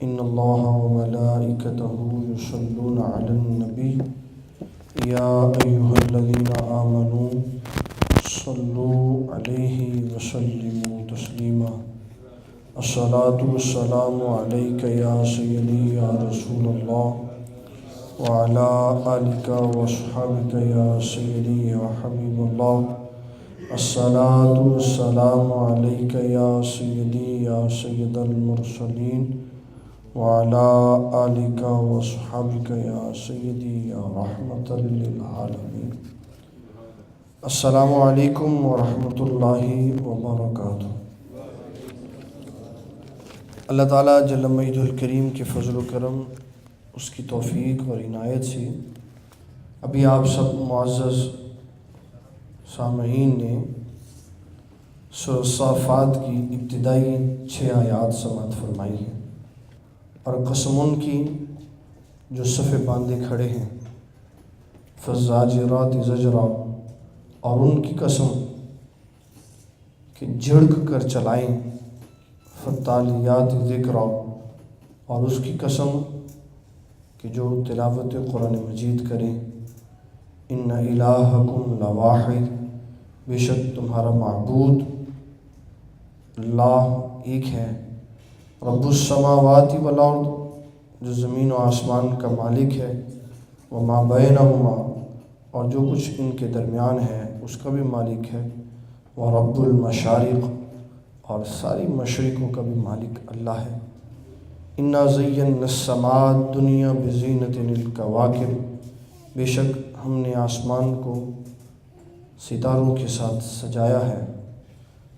ان اللہ وملائکتہ یصلون علی النبی یا ایہا الذین آمنوا صلوا علیہ وسلموا تسلیما الصلاة والسلام علیک یا سیدی یا رسول اللہ وعلی آلک واصحابک یا سیدی یا حبیب اللہ الصلاة والسلام علیک یا سیدی یا سید المرسلین وعلى آلک واصحابک یا سیدی یا رحمۃ للعالمین۔ السلام علیکم ورحمۃ اللہ وبرکاتہ۔ اللہ تعالیٰ جل مجدہ الکریم کے فضل و کرم، اس کی توفیق اور عنایت سے ابھی آپ سب معزز سامعین نے سورہ الصافات کی ابتدائی 6 آیات سماعت فرمائی ہیں، اور قسم ان کی جو صفے باندھے کھڑے ہیں، فالزاجرات زجرا، اور ان کی قسم کہ جھڑک کر چلائیں، فالتالیات ذکرا، اور اس کی قسم کہ جو تلاوت قرآن مجید کریں، ان الہکم لواحد، بے شک تمہارا معبود اللہ ایک ہے، رب السماوات والارض، جو زمین و آسمان کا مالک ہے، وما بینہما، اور جو کچھ ان کے درمیان ہے اس کا بھی مالک ہے، ورب المشارق، اور ساری مشرقوں کا بھی مالک اللہ ہے۔ انا زینا السماء الدنیا بزینۃ الکواکب، بے شک ہم نے آسمان کو ستاروں کے ساتھ سجایا ہے،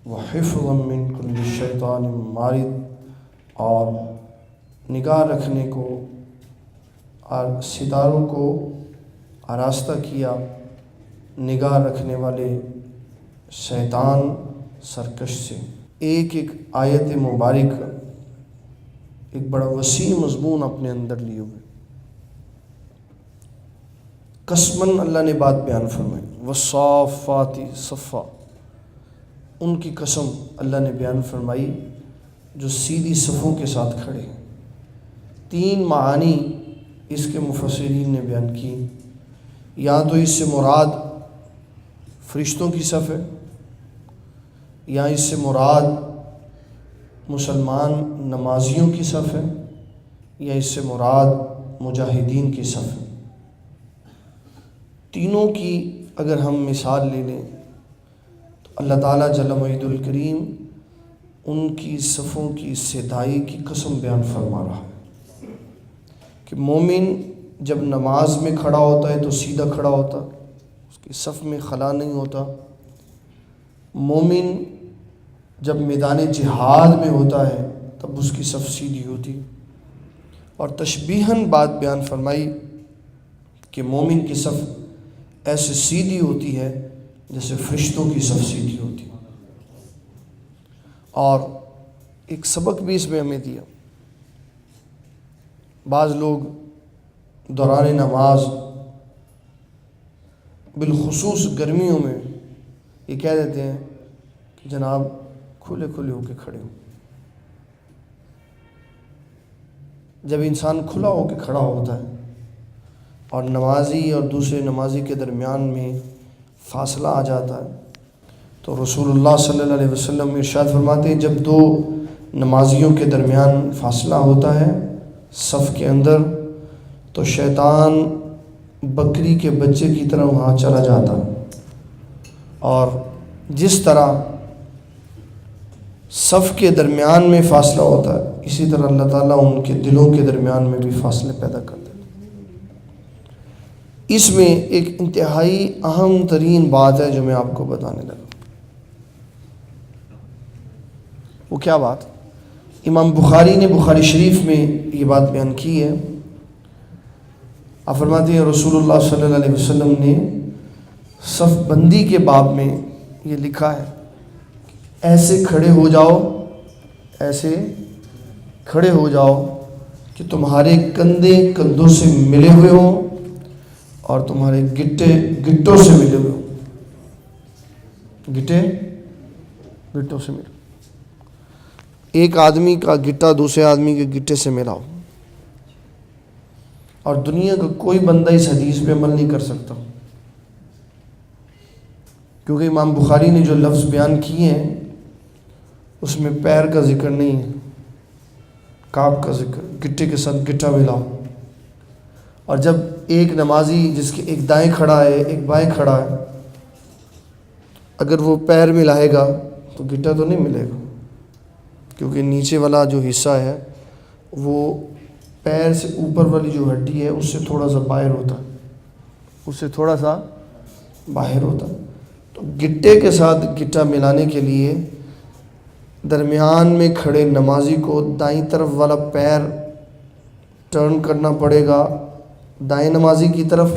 وحفظا من کل شیطان مارد، اور نگاہ رکھنے کو اور ستاروں کو آراستہ کیا نگاہ رکھنے والے شیطان سرکش سے۔ ایک ایک آیت مبارک ایک بڑا وسیع مضمون اپنے اندر لیے ہوئے۔ قسماً اللہ نے بات بیان فرمائی، والصافات صفا، ان کی قسم اللہ نے بیان فرمائی جو سیدھی صفوں کے ساتھ کھڑے ہیں۔ 3 معانی اس کے مفسرین نے بیان کی، یا تو اس سے مراد فرشتوں کی صف ہے، یا اس سے مراد مسلمان نمازیوں کی صف ہے، یا اس سے مراد مجاہدین کی صف ہے۔ تینوں کی اگر ہم مثال لے لیں تو اللہ تعالیٰ جل مجدہ الکریم ان کی صفوں کی سیدھائی کی قسم بیان فرما رہا ہے کہ مومن جب نماز میں کھڑا ہوتا ہے تو سیدھا کھڑا ہوتا، اس کی صف میں خلا نہیں ہوتا۔ مومن جب میدان جہاد میں ہوتا ہے تب اس کی صف سیدھی ہوتی، اور تشبیہاً بات بیان فرمائی کہ مومن کی صف ایسے سیدھی ہوتی ہے جیسے فرشتوں کی صف سیدھی ہوتی ہے۔ اور ایک سبق بھی اس میں ہمیں دیا، بعض لوگ دوران نماز بالخصوص گرمیوں میں یہ کہہ دیتے ہیں کہ جناب کھلے کھلے ہو کے کھڑے ہوں۔ جب انسان کھلا ہو کے کھڑا ہوتا ہے اور نمازی اور دوسرے نمازی کے درمیان میں فاصلہ آ جاتا ہے تو رسول اللہ صلی اللہ علیہ وسلم ارشاد فرماتے ہیں، جب 2 نمازیوں کے درمیان فاصلہ ہوتا ہے صف کے اندر تو شیطان بکری کے بچے کی طرح وہاں چلا جاتا ہے، اور جس طرح صف کے درمیان میں فاصلہ ہوتا ہے اسی طرح اللہ تعالیٰ ان کے دلوں کے درمیان میں بھی فاصلے پیدا کر دیتا ہے۔ اس میں ایک انتہائی اہم ترین بات ہے جو میں آپ کو بتانے لگا۔ وہ کیا بات؟ امام بخاری نے بخاری شریف میں یہ بات بیان کی ہے۔ آپ فرماتے ہیں رسول اللہ صلی اللہ علیہ وسلم نے صف بندی کے باب میں یہ لکھا ہے، ایسے کھڑے ہو جاؤ، ایسے کھڑے ہو جاؤ کہ تمہارے کندھے کندھوں سے ملے ہوئے ہوں اور تمہارے گٹے گٹوں سے ملے ہوئے ہوں، گٹے گٹوں سے ملے۔ ایک آدمی کا گٹا دوسرے آدمی کے گٹے سے ملاؤ، اور دنیا کا کوئی بندہ اس حدیث پہ عمل نہیں کر سکتا، کیونکہ امام بخاری نے جو لفظ بیان کیے ہیں اس میں پیر کا ذکر نہیں ہے، کعب کا ذکر، گٹے کے ساتھ گٹا ملاؤ۔ اور جب ایک نمازی جس کے ایک دائیں کھڑا ہے ایک بائیں کھڑا ہے، اگر وہ پیر ملائے گا تو گٹا تو نہیں ملے گا، کیونکہ نیچے والا جو حصہ ہے وہ پیر سے اوپر والی جو ہڈی ہے اس سے تھوڑا سا باہر ہوتا ہے، اس سے تھوڑا سا باہر ہوتا ہے۔ تو گٹے کے ساتھ گٹا ملانے کے لیے درمیان میں کھڑے نمازی کو دائیں طرف والا پیر ٹرن کرنا پڑے گا دائیں نمازی کی طرف،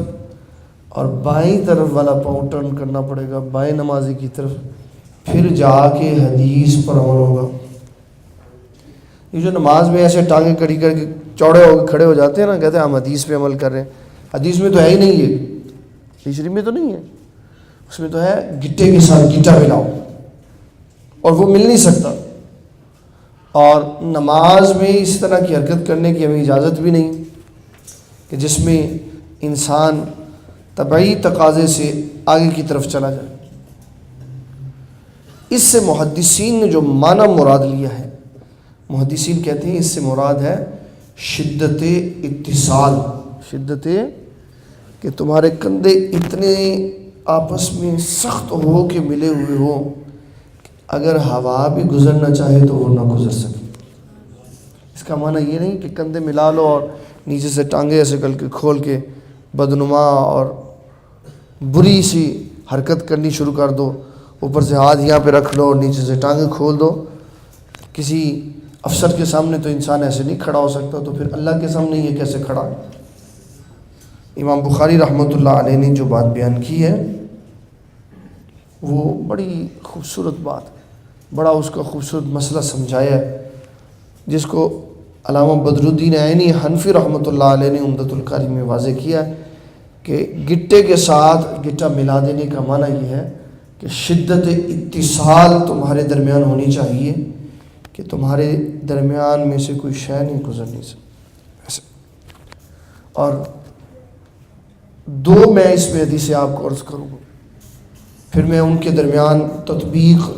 اور بائیں طرف والا پاؤں ٹرن کرنا پڑے گا بائیں نمازی کی طرف، پھر جا کے حدیث پر عمل ہوگا۔ یہ جو نماز میں ایسے ٹانگیں کڑی کر کے چوڑے ہو کے کھڑے ہو جاتے ہیں نا، کہتے ہیں ہم حدیث پہ عمل کر رہے ہیں، حدیث میں تو ہے ہی نہیں، یہ حدیث شریف میں تو نہیں ہے، اس میں تو ہے گٹے کے ساتھ گٹا ملاؤ، اور وہ مل نہیں سکتا۔ اور نماز میں اس طرح کی حرکت کرنے کی ہمیں اجازت بھی نہیں کہ جس میں انسان طبعی تقاضے سے آگے کی طرف چلا جائے۔ اس سے محدثین نے جو معنی مراد لیا ہے، محدثین کہتے ہیں اس سے مراد ہے شدت اتصال، شدت کہ تمہارے کندھے اتنے آپس میں سخت ہو کے ملے ہوئے ہو اگر ہوا بھی گزرنا چاہے تو وہ نہ گزر سکے۔ اس کا معنی یہ نہیں کہ کندھے ملا لو اور نیچے سے ٹانگیں ایسے کر کے کھول کے بدنما اور بری سی حرکت کرنی شروع کر دو، اوپر سے ہاتھ یہاں پہ رکھ لو اور نیچے سے ٹانگیں کھول دو۔ کسی افسر کے سامنے تو انسان ایسے نہیں کھڑا ہو سکتا، تو پھر اللہ کے سامنے یہ کیسے کھڑا؟ امام بخاری رحمۃ اللہ علیہ نے جو بات بیان کی ہے وہ بڑی خوبصورت بات، بڑا اس کا خوبصورت مسئلہ سمجھایا ہے، جس کو علامہ بدر الدین عینی حنفی رحمۃ اللہ علیہ نے عمدۃ القاری میں واضح کیا ہے کہ گٹے کے ساتھ گٹا ملا دینے کا معنی یہ ہے کہ شدت اتصال تمہارے درمیان ہونی چاہیے کہ تمہارے درمیان میں سے کوئی شے نہیں گزرنی ایسے۔ اور دو میں اس میں حدیث آپ کو عرض کروں گا، پھر میں ان کے درمیان تطبیق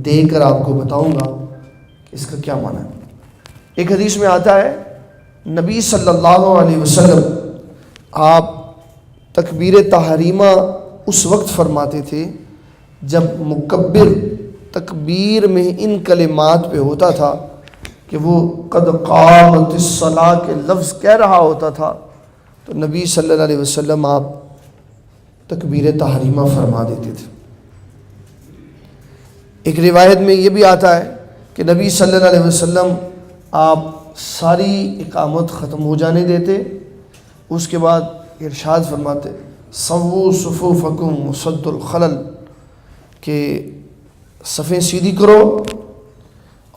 دے کر آپ کو بتاؤں گا کہ اس کا کیا معنی ہے۔ ایک حدیث میں آتا ہے نبی صلی اللہ علیہ وسلم آپ تکبیر تحریمہ اس وقت فرماتے تھے جب مکبر تکبیر میں ان کلمات پہ ہوتا تھا کہ وہ قد قامت الصلاۃ کے لفظ کہہ رہا ہوتا تھا، تو نبی صلی اللہ علیہ وسلم آپ تکبیر تحریمہ فرما دیتے تھے۔ ایک روایت میں یہ بھی آتا ہے کہ نبی صلی اللہ علیہ وسلم آپ ساری اقامت ختم ہو جانے دیتے، اس کے بعد ارشاد فرماتے سووا صفوفکم وسدوا الخلل، کہ صفیں سیدھی کرو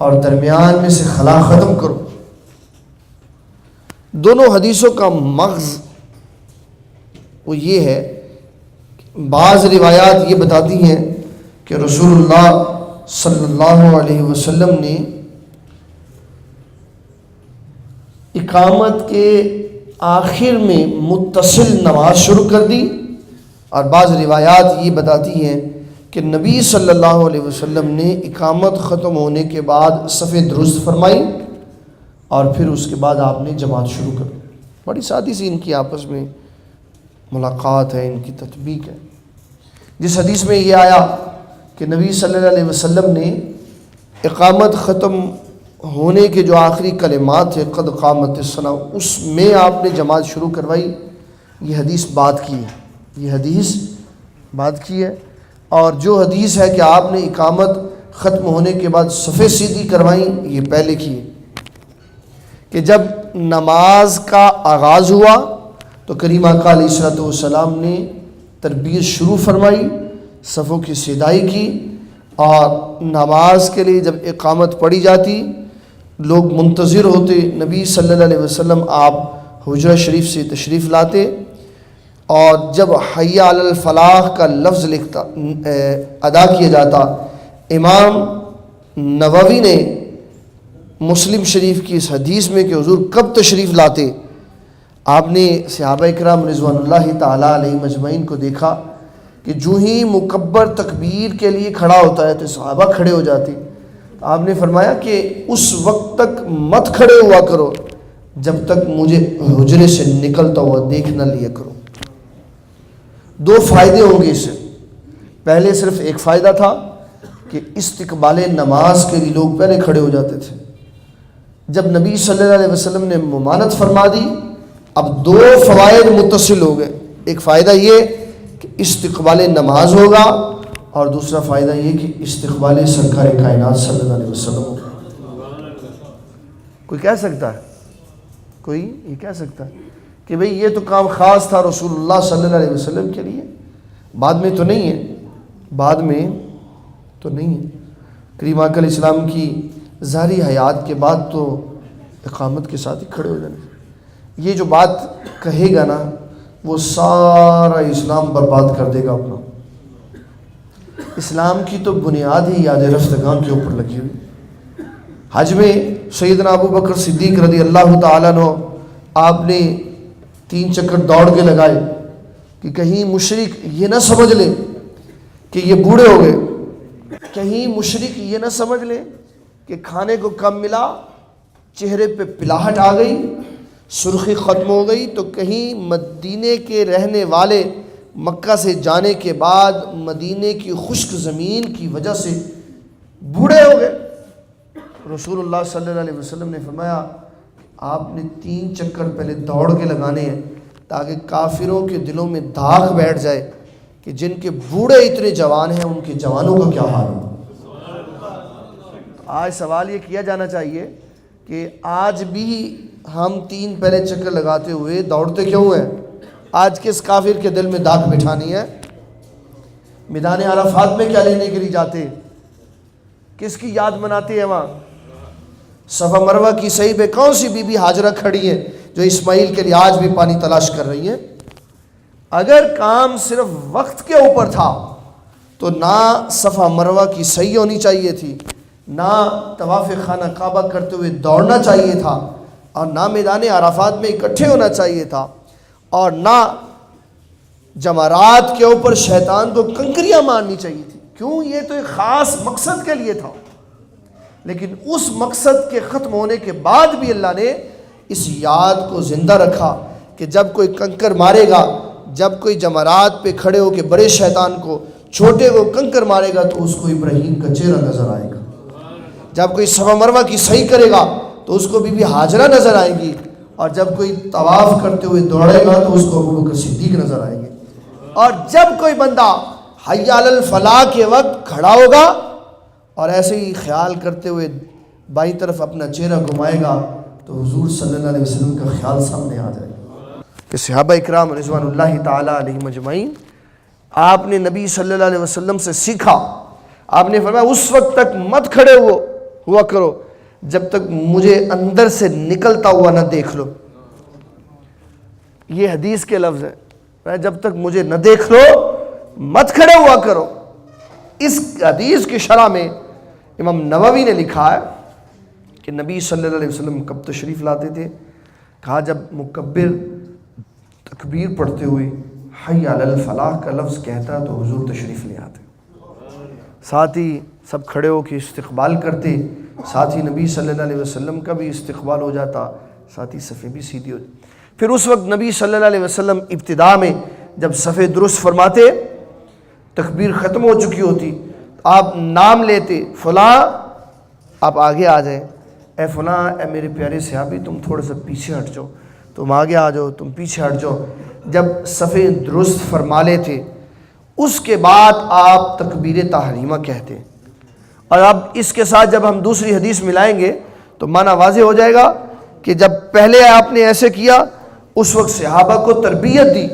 اور درمیان میں سے خلا ختم کرو۔ دونوں حدیثوں کا مغز وہ یہ ہے، بعض روایات یہ بتاتی ہیں کہ رسول اللہ صلی اللہ علیہ وسلم نے اقامت کے آخر میں متصل نماز شروع کر دی، اور بعض روایات یہ بتاتی ہیں کہ نبی صلی اللہ علیہ وسلم نے اقامت ختم ہونے کے بعد صفیں درست فرمائی اور پھر اس کے بعد آپ نے جماعت شروع کر دی۔ بڑی سادی سی ان کی آپس میں ملاقات ہے، ان کی تطبیق ہے۔ جس حدیث میں یہ آیا کہ نبی صلی اللہ علیہ وسلم نے اقامت ختم ہونے کے جو آخری کلمات تھے قد قامت الصلاۃ، اس میں آپ نے جماعت شروع کروائی، یہ حدیث بات کی ہے، یہ حدیث بات کی ہے۔ اور جو حدیث ہے کہ آپ نے اقامت ختم ہونے کے بعد صفیں سیدھی کروائیں، یہ پہلے کی ہے کہ جب نماز کا آغاز ہوا تو کریم آقا علیہ الصلوۃ والسلام نے تربیت شروع فرمائی، صفوں کی سیدھائی کی، اور نماز کے لیے جب اقامت پڑھی جاتی لوگ منتظر ہوتے، نبی صلی اللہ علیہ وسلم آپ حجرہ شریف سے تشریف لاتے، اور جب حی علی الفلاح کا لفظ ادا کیا جاتا، امام نووی نے مسلم شریف کی اس حدیث میں کہ حضور کب تشریف لاتے، آپ نے صحابہ کرام رضوان اللہ تعالیٰ علیہ مجمعین کو دیکھا کہ جو ہی مکبر تکبیر کے لیے کھڑا ہوتا ہے تو صحابہ کھڑے ہو جاتے. آپ نے فرمایا کہ اس وقت تک مت کھڑے ہوا کرو جب تک مجھے حجرے سے نکلتا ہوا دیکھ نہ لیا کرو. 2 فائدے ہوں گے اس سے. پہلے صرف ایک فائدہ تھا کہ استقبال نماز کے لیے لوگ پہلے کھڑے ہو جاتے تھے. جب نبی صلی اللہ علیہ وسلم نے ممانعت فرما دی، اب 2 فوائد متصل ہو گئے. ایک فائدہ یہ کہ استقبال نماز ہوگا، اور دوسرا فائدہ یہ کہ استقبال سرکار کائنات صلی اللہ علیہ وسلم ہوگا. کوئی کہہ سکتا ہے، کوئی یہ کہہ سکتا ہے کہ بھئی یہ تو کام خاص تھا رسول اللہ صلی اللہ علیہ وسلم کے لیے، بعد میں تو نہیں ہے، بعد میں تو نہیں ہے. کریم آقا علیہ السلام کی ظاہری حیات کے بعد تو اقامت کے ساتھ ہی کھڑے ہو جانے. یہ جو بات کہے گا نا وہ سارا اسلام برباد کر دے گا اپنا. اسلام کی تو بنیاد ہی یاد رفتگان کے اوپر لگی ہوئی. حج میں سیدنا ابو بکر صدیق رضی اللہ تعالیٰ عنہ آپ نے 3 چکر دوڑ کے لگائے کہ کہیں مشرک یہ نہ سمجھ لے کہ یہ بوڑھے ہو گئے، کہیں مشرک یہ نہ سمجھ لے کہ کھانے کو کم ملا، چہرے پہ پلاہٹ آ گئی، سرخی ختم ہو گئی، تو کہیں مدینے کے رہنے والے مکہ سے جانے کے بعد مدینے کی خشک زمین کی وجہ سے بوڑھے ہو گئے. رسول اللہ صلی اللہ علیہ وسلم نے فرمایا آپ نے 3 چکر پہلے دوڑ کے لگانے ہیں تاکہ کافروں کے دلوں میں داغ بیٹھ جائے کہ جن کے بوڑھے اتنے جوان ہیں ان کے جوانوں کا کیا حال ہو. آج سوال یہ کیا جانا چاہیے کہ آج بھی ہم 3 پہلے چکر لگاتے ہوئے دوڑتے کیوں ہیں؟ آج کس کافر کے دل میں داغ بٹھانی ہے؟ میدان عرفات میں کیا لینے کے لیے جاتے؟ کس کی یاد مناتے ہیں وہاں؟ صفا مروہ کی صحیح پہ کون سی بی بی ہاجرہ کھڑی ہے جو اسماعیل کے لیے آج بھی پانی تلاش کر رہی ہے؟ اگر کام صرف وقت کے اوپر تھا تو نہ صفا مروہ کی صحیح ہونی چاہیے تھی، نہ طواف خانہ کعبہ کرتے ہوئے دوڑنا چاہیے تھا، اور نہ میدان عرفات میں اکٹھے ہونا چاہیے تھا، اور نہ جمرات کے اوپر شیطان کو کنکریاں مارنی چاہیے تھی. کیوں؟ یہ تو ایک خاص مقصد کے لیے تھا. لیکن اس مقصد کے ختم ہونے کے بعد بھی اللہ نے اس یاد کو زندہ رکھا کہ جب کوئی کنکر مارے گا، جب کوئی جمرات پہ کھڑے ہو کے بڑے شیطان کو، چھوٹے کو کنکر مارے گا تو اس کو ابراہیم کا چہرہ نظر آئے گا. جب کوئی صفا مروہ کی صحیح کرے گا تو اس کو بی بی ہاجرہ نظر آئے گی، اور جب کوئی طواف کرتے ہوئے دوڑے گا تو اس کو ابو بکر صدیق نظر آئیں گے. اور جب کوئی بندہ حی علی الفلاح کے وقت کھڑا ہوگا اور ایسے ہی خیال کرتے ہوئے بائیں طرف اپنا چہرہ گھمائے گا تو حضور صلی اللہ علیہ وسلم کا خیال سامنے آ جائے گا کہ صحابہ اکرام رضوان اللہ تعالیٰ علیہ مجمعین آپ نے نبی صلی اللہ علیہ وسلم سے سیکھا. آپ نے فرمایا اس وقت تک مت کھڑے ہوا کرو جب تک مجھے اندر سے نکلتا ہوا نہ دیکھ لو. یہ حدیث کے لفظ ہیں، جب تک مجھے نہ دیکھ لو مت کھڑے ہوا کرو. اس حدیث کی شرح میں امام نووی نے لکھا ہے کہ نبی صلی اللہ علیہ وسلم کب تشریف لاتے تھے؟ کہا جب مکبر تکبیر پڑھتے ہوئے حی علی الفلاح کا لفظ کہتا تو حضور تشریف لے آتے، ساتھ ہی سب کھڑے ہو کے استقبال کرتے، ساتھ ہی نبی صلی اللہ علیہ وسلم کا بھی استقبال ہو جاتا، ساتھ ہی صفیں بھی سیدھی ہو جاتی. پھر اس وقت نبی صلی اللہ علیہ وسلم ابتدا میں جب صفیں درست فرماتے، تکبیر ختم ہو چکی ہوتی، آپ نام لیتے، فلاں آپ آگے آ جائیں، اے فلاں، اے میرے پیارے صحابی تم تھوڑا سا پیچھے ہٹ جاؤ، تم آگے آ جاؤ، تم پیچھے ہٹ جاؤ. جب صفیں درست فرما لیتے اس کے بعد آپ تکبیر تحریمہ کہتے. اور اب اس کے ساتھ جب ہم دوسری حدیث ملائیں گے تو معنی واضح ہو جائے گا کہ جب پہلے آپ نے ایسے کیا اس وقت صحابہ کو تربیت دی،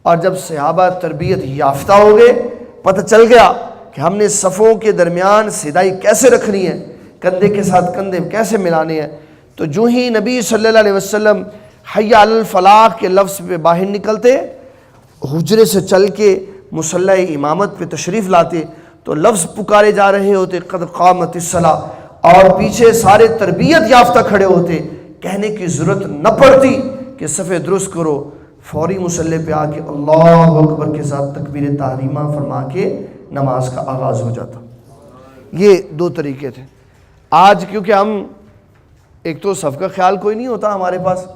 اور جب صحابہ تربیت یافتہ ہو گئے، پتہ چل گیا کہ ہم نے صفوں کے درمیان سیدھائی کیسے رکھنی ہے، کندھے کے ساتھ کندھے کیسے ملانے ہیں، تو جو ہی نبی صلی اللہ علیہ وسلم حی علی الفلاح کے لفظ پہ باہر نکلتے، حجرے سے چل کے مصلی امامت پہ تشریف لاتے تو لفظ پکارے جا رہے ہوتے قد قامت الصلاۃ، اور پیچھے سارے تربیت یافتہ کھڑے ہوتے، کہنے کی ضرورت نہ پڑتی کہ صفے درست کرو، فوری مصلی پہ آ کے اللہ اکبر کے ساتھ تکبیر تحریمہ فرما کے نماز کا آغاز ہو جاتا۔ یہ دو طریقے تھے۔ آج کیونکہ ہم ایک تو صف کا خیال کوئی نہیں ہوتا ہمارے پاس،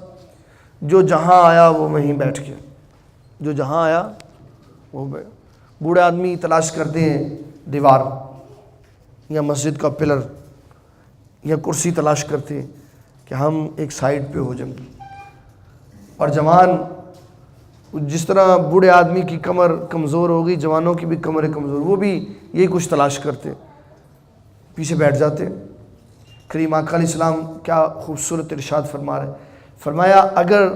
جو جہاں آیا وہ وہیں بیٹھ کے، جو جہاں آیا وہ بوڑھے آدمی تلاش کرتے ہیں دیوار یا مسجد کا پلر یا کرسی تلاش کرتے ہیں کہ ہم ایک سائیڈ پہ ہو جائیں، اور جوان جس طرح بوڑھے آدمی کی کمر کمزور ہو گئی، جوانوں کی بھی کمریں کمزور، وہ بھی یہی کچھ تلاش کرتے، پیچھے بیٹھ جاتے۔ کریم آقا علیہ السلام کیا خوبصورت ارشاد فرما رہے، فرمایا اگر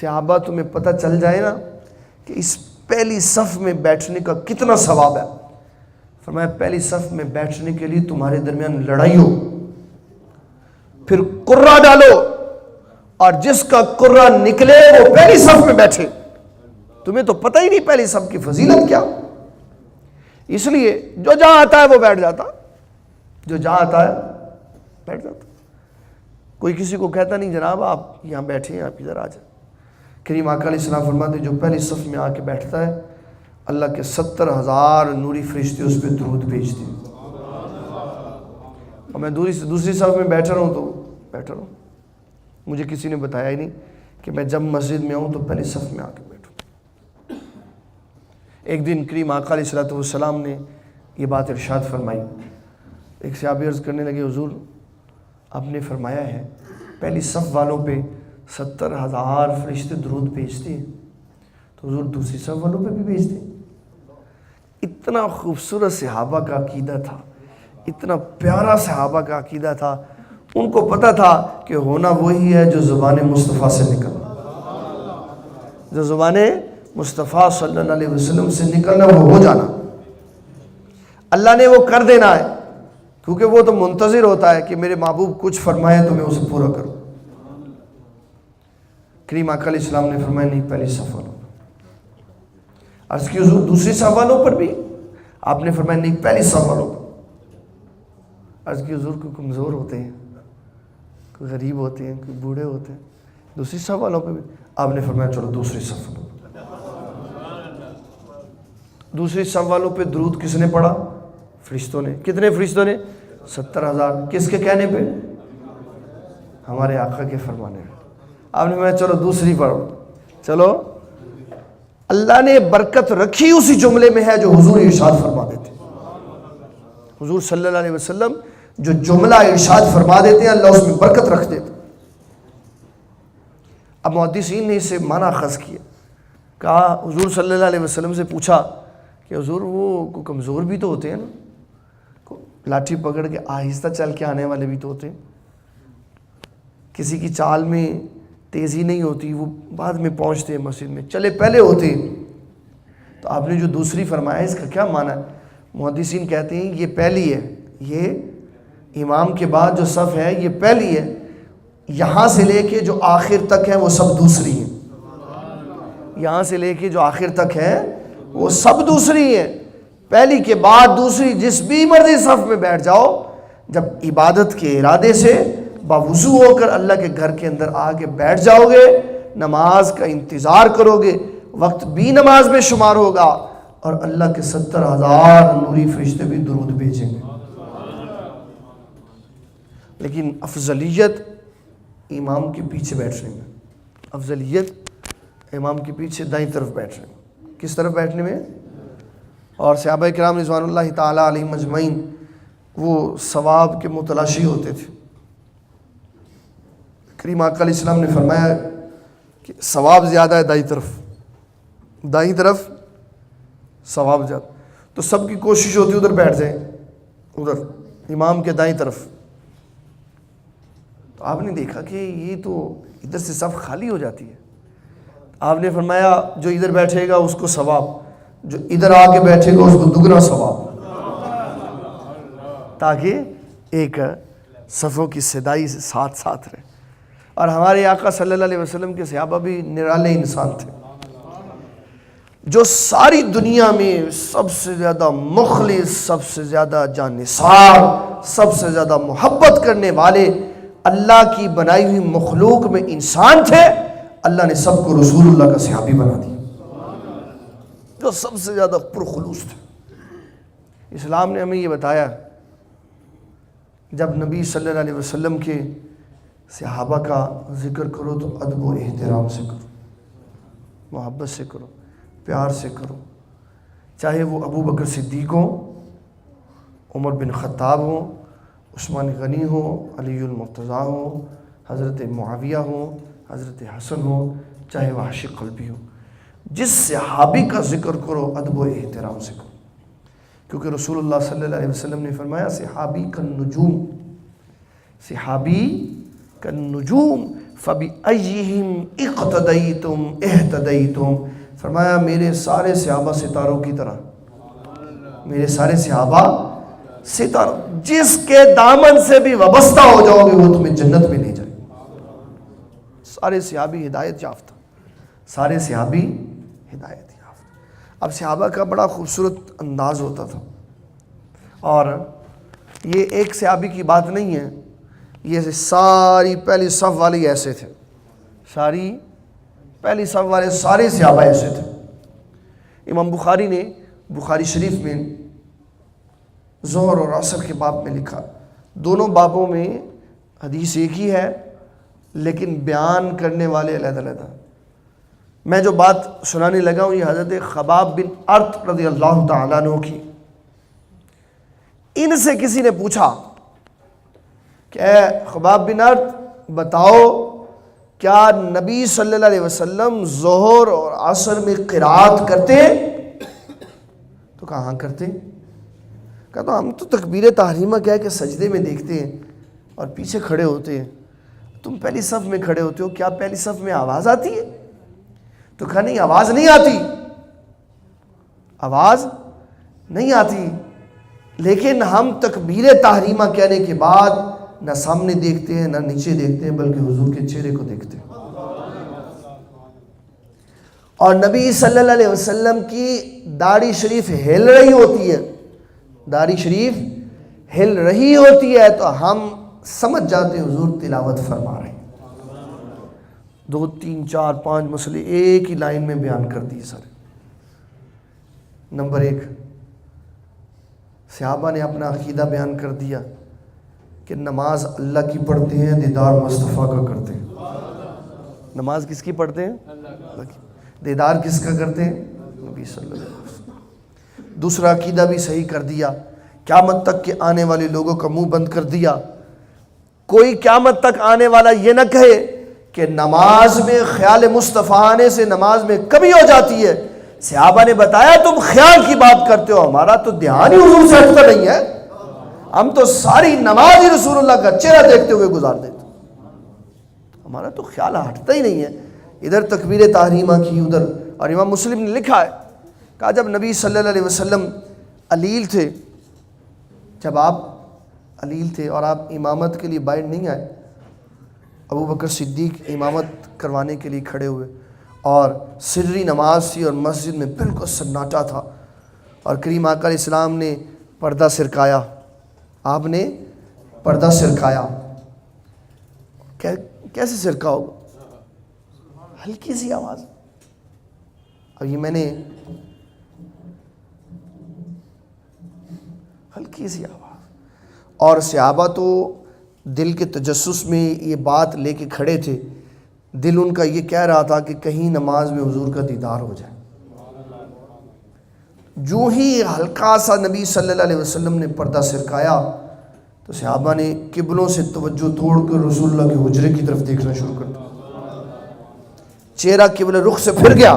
صحابہ تمہیں پتہ چل جائے نا کہ اس پہلی صف میں بیٹھنے کا کتنا ثواب ہے، فرمایا پہلی صف میں بیٹھنے کے لیے تمہارے درمیان لڑائی ہو، پھر قرہ ڈالو اور جس کا قرہ نکلے وہ پہلی صف میں بیٹھے۔ تمہیں تو پتہ ہی نہیں پہلی صف کی فضیلت کیا، اس لیے جو جہاں آتا ہے وہ بیٹھ جاتا، جو جہاں آتا ہے بیٹھ جاتا، کوئی کسی کو کہتا نہیں جناب آپ یہاں بیٹھے ہیں، آپ ادھر آ جائیں۔ کریم آقا علیہ السلام فرماتے جو پہلی صف میں آ کے بیٹھتا ہے اللہ کے 70,000 نوری فرشتے اس پہ درود بھیجتے ہیں، اور میں دوسری صف میں بیٹھا رہا ہوں تو بیٹھا رہا ہوں، مجھے کسی نے بتایا ہی نہیں کہ میں جب مسجد میں آؤں تو پہلی صف میں آ کے بیٹھوں۔ ایک دن کریم آقا علیہ السلام نے یہ بات ارشاد فرمائی، ایک صحابی عرض کرنے لگے حضور آپ نے فرمایا ہے پہلی صف والوں پہ 70,000 فرشتے درود بھیجتے ہیں، تو حضور دوسری صف والوں پہ بھی بھیجتے ہیں۔ اتنا خوبصورت صحابہ کا عقیدہ تھا، اتنا پیارا صحابہ کا عقیدہ تھا، ان کو پتہ تھا کہ ہونا وہی ہے جو زبان مصطفیٰ سے نکلنا، جو زبان مصطفیٰ صلی اللہ علیہ وسلم سے نکلنا وہ ہو جانا، اللہ نے وہ کر دینا ہے، کیونکہ وہ تو منتظر ہوتا ہے کہ میرے محبوب کچھ فرمائے تو میں اسے پورا کروں۔ کریم آقا علیہ السلام نے فرمایا نہیں پہلی صف والوں، عرض کی حضور دوسری صف والوں پر بھی؟ آپ نے فرمایا نہیں پہلی صف والوں پر۔ عرض کی حضور کوئی کمزور ہوتے ہیں، کوئی غریب ہوتے ہیں، کوئی بوڑھے ہوتے ہیں، دوسری صف والوں پہ بھی؟ آپ نے فرمایا چلو دوسری صف والوں پہ۔ دوسری صف والوں پہ درود کس نے پڑھا؟ فرشتوں نے۔ کتنے فرشتوں نے؟ 70,000۔ کس کے کہنے پہ؟ ہمارے آقا کے فرمانے پہ۔ آپ نے فرمایا چلو دوسری پڑھو، چلو۔ اللہ نے برکت رکھی اسی جملے میں ہے جو حضور ارشاد فرما دیتے، حضور صلی اللہ علیہ وسلم جو جملہ ارشاد فرما دیتے ہیں اللہ اس میں برکت رکھ دیتے۔ اب محدثین نے اسے معنی اخذ کیا، کہا حضور صلی اللہ علیہ وسلم سے پوچھا کہ حضور وہ کمزور بھی تو ہوتے ہیں نا، لاٹھی پکڑ کے آہستہ چل کے آنے والے بھی تو ہوتے ہیں، کسی کی چال میں تیزی نہیں ہوتی، وہ بعد میں پہنچتے ہیں مسجد میں، چلے پہلے ہوتے ہیں۔ تو آپ نے جو دوسری فرمایا اس کا کیا معنی ہے؟ محدثین کہتے ہیں یہ پہلی ہے، یہ امام کے بعد جو صف ہے یہ پہلی ہے، یہاں سے لے کے جو آخر تک ہے وہ سب دوسری ہیں، یہاں سے لے کے جو آخر تک ہے وہ سب دوسری ہیں، پہلی کے بعد دوسری، جس بھی مرضی صف میں بیٹھ جاؤ، جب عبادت کے ارادے سے باوضو ہو کر اللہ کے گھر کے اندر آ کے بیٹھ جاؤ گے، نماز کا انتظار کرو گے، وقت بھی نماز میں شمار ہوگا، اور اللہ کے 70,000 نوری فرشتے بھی درود بھیجیں گے۔ لیکن افضلیت امام کے پیچھے بیٹھنے میں، افضلیت امام کے پیچھے دائیں طرف بیٹھنے میں۔ کس طرف بیٹھنے میں؟ اور صحابہ کرام رضوان اللہ تعالیٰ علیہم اجمعین وہ ثواب کے متلاشی ہوتے تھے۔ کریم آقا علیہ السلام نے فرمایا کہ ثواب زیادہ ہے دائیں طرف، دائیں طرف ثواب زیادہ، تو سب کی کوشش ہوتی ہے ادھر بیٹھ جائیں، ادھر امام کے دائیں طرف۔ تو آپ نے دیکھا کہ یہ تو ادھر سے صف خالی ہو جاتی ہے، آپ نے فرمایا جو ادھر بیٹھے گا اس کو ثواب، جو ادھر آ کے بیٹھے گا اس کو دگنا ثواب، تاکہ ایک صفوں کی صدائی سے ساتھ ساتھ رہے۔ اور ہمارے آقا صلی اللہ علیہ وسلم کے صحابہ بھی نرالے انسان تھے، جو ساری دنیا میں سب سے زیادہ مخلص، سب سے زیادہ جانثار، سب سے زیادہ محبت کرنے والے اللہ کی بنائی ہوئی مخلوق میں انسان تھے، اللہ نے سب کو رسول اللہ کا صحابی بنا دیا، جو سب سے زیادہ پرخلوص تھے۔ اسلام نے ہمیں یہ بتایا، جب نبی صلی اللہ علیہ وسلم کے صحابہ کا ذکر کرو تو ادب و احترام سے کرو، محبت سے کرو، پیار سے کرو، چاہے وہ ابو بکر صدیق ہوں، عمر بن خطاب ہوں، عثمان غنی ہوں، علی المرتضیٰ ہوں، حضرت معاویہ ہوں، حضرت حسن ہوں، چاہے وہ عاشق قلبی ہو، جس صحابی کا ذکر کرو ادب و احترام سے کرو، کیونکہ رسول اللہ صلی اللہ علیہ وسلم نے فرمایا صحابی کالنجوم، صحابی کالنجوم فَبِأَيِّهِمْ اقتدیتم اہتدیتم، فرمایا میرے سارے صحابہ ستاروں کی طرح، میرے سارے صحابہ ستاروں، جس کے دامن سے بھی وابستہ ہو جاؤ گے وہ تمہیں جنت میں لے جائے۔ سارے صحابی ہدایت یافتہ، سارے صحابی ہدایت یافتہ۔ اب صحابہ کا بڑا خوبصورت انداز ہوتا تھا، اور یہ ایک صحابی کی بات نہیں ہے، یہ ساری پہلی صف والے ایسے تھے، ساری پہلی صف والے سارے صحابہ ایسے تھے۔ امام بخاری نے بخاری شریف میں ظہر اور عصر کے باب میں لکھا، دونوں بابوں میں حدیث ایک ہی ہے لیکن بیان کرنے والے علیحدہ علیحدہ۔ میں جو بات سنانے لگا ہوں یہ حضرت خباب بن ارت رضی اللہ تعالیٰ عنہ کی۔ ان سے کسی نے پوچھا کہ اے خباب بن ارت بتاؤ کیا نبی صلی اللہ علیہ وسلم ظہر اور عصر میں قرات کرتے ہیں؟ تو کہا ہاں کرتے ہیں۔ کہا تو ہم تو تکبیر تحریمہ کہہ کے سجدے میں دیکھتے ہیں اور پیچھے کھڑے ہوتے ہیں، تم پہلی صف میں کھڑے ہوتے ہو، کیا پہلی صف میں آواز آتی ہے؟ تو کہا نہیں آواز نہیں آتی، آواز نہیں آتی، لیکن ہم تکبیر تحریمہ کہنے کے بعد نہ سامنے دیکھتے ہیں نہ نیچے دیکھتے ہیں بلکہ حضور کے چہرے کو دیکھتے ہیں۔ اور نبی صلی اللہ علیہ وسلم کی داڑھی شریف ہل رہی ہوتی ہے، داڑھی شریف ہل رہی ہوتی ہے تو ہم سمجھ جاتے ہیں حضور تلاوت فرما رہے ہیں۔ 2 3 4 5 مسئلے ایک ہی لائن میں بیان کر دیے سارے۔ نمبر 1، صحابہ نے اپنا عقیدہ بیان کر دیا کہ نماز اللہ کی پڑھتے ہیں، دیدار مصطفیٰ کا کرتے ہیں۔ نماز کس کی پڑھتے ہیں؟ اللہ کی۔ دیدار کس کا کرتے ہیں؟ نبی صلی اللہ علیہ وسلم۔ دوسرا عقیدہ بھی صحیح کر دیا، قیامت تک کے آنے والے لوگوں کا منہ بند کر دیا۔ کوئی قیامت تک آنے والا یہ نہ کہے کہ نماز میں خیال مصطفیٰ آنے سے نماز میں کمی ہو جاتی ہے۔ صحابہ نے بتایا تم خیال کی بات کرتے ہو، ہمارا تو دھیان ہی حضور سے ہٹتا نہیں ہے، ہم تو ساری نماز ہی رسول اللہ کا چہرہ دیکھتے ہوئے گزار دیتے، ہمارا تو خیال ہٹتا ہی نہیں ہے۔ ادھر تکبیر تحریمہ کی، ادھر۔ اور امام مسلم نے لکھا ہے، کہا جب نبی صلی اللہ علیہ وسلم علیل تھے، جب آپ علیل تھے اور آپ امامت کے لیے باہر نہیں آئے، ابو بکر صدیق امامت کروانے کے لیے کھڑے ہوئے اور سری نماز تھی اور مسجد میں بالکل سناٹا تھا، اور کریم آقا علیہ السلام نے پردہ سرکایا، آپ نے پردہ سرکایا۔ کیسے سرکا ہوگا؟ ہلکی سی آواز۔ اب یہ میں نے ہلکی سی آواز، اور صحابہ تو دل کے تجسس میں یہ بات لے کے کھڑے تھے، دل ان کا یہ کہہ رہا تھا کہ کہیں نماز میں حضور کا دیدار ہو جائے۔ جو ہی ہلکا سا نبی صلی اللہ علیہ وسلم نے پردہ سرکایا تو صحابہ نے قبلوں سے توجہ توڑ کر رسول اللہ کے حجرے کی طرف دیکھنا شروع کر دیا۔ چہرہ قبلہ رخ سے پھر گیا،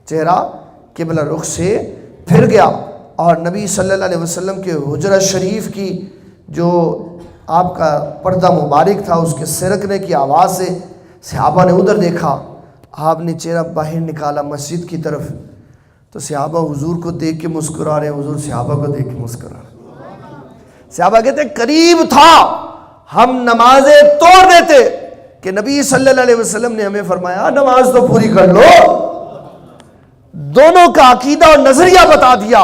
چہرہ قبلہ رخ سے پھر گیا، اور نبی صلی اللہ علیہ وسلم کے حجرہ شریف کی جو آپ کا پردہ مبارک تھا اس کے سرکنے کی آواز سے صحابہ نے ادھر دیکھا، آپ نے چہرہ باہر نکالا مسجد کی طرف، تو صحابہ حضور کو دیکھ کے مسکرا رہے ہیں، حضور صحابہ کو دیکھ کے مسکرا رہے ہیں۔ صحابہ کہتے ہیں قریب تھا ہم نمازیں توڑ دیتے کہ نبی صلی اللہ علیہ وسلم نے ہمیں فرمایا نماز تو پوری کر لو، دونوں کا عقیدہ اور نظریہ بتا دیا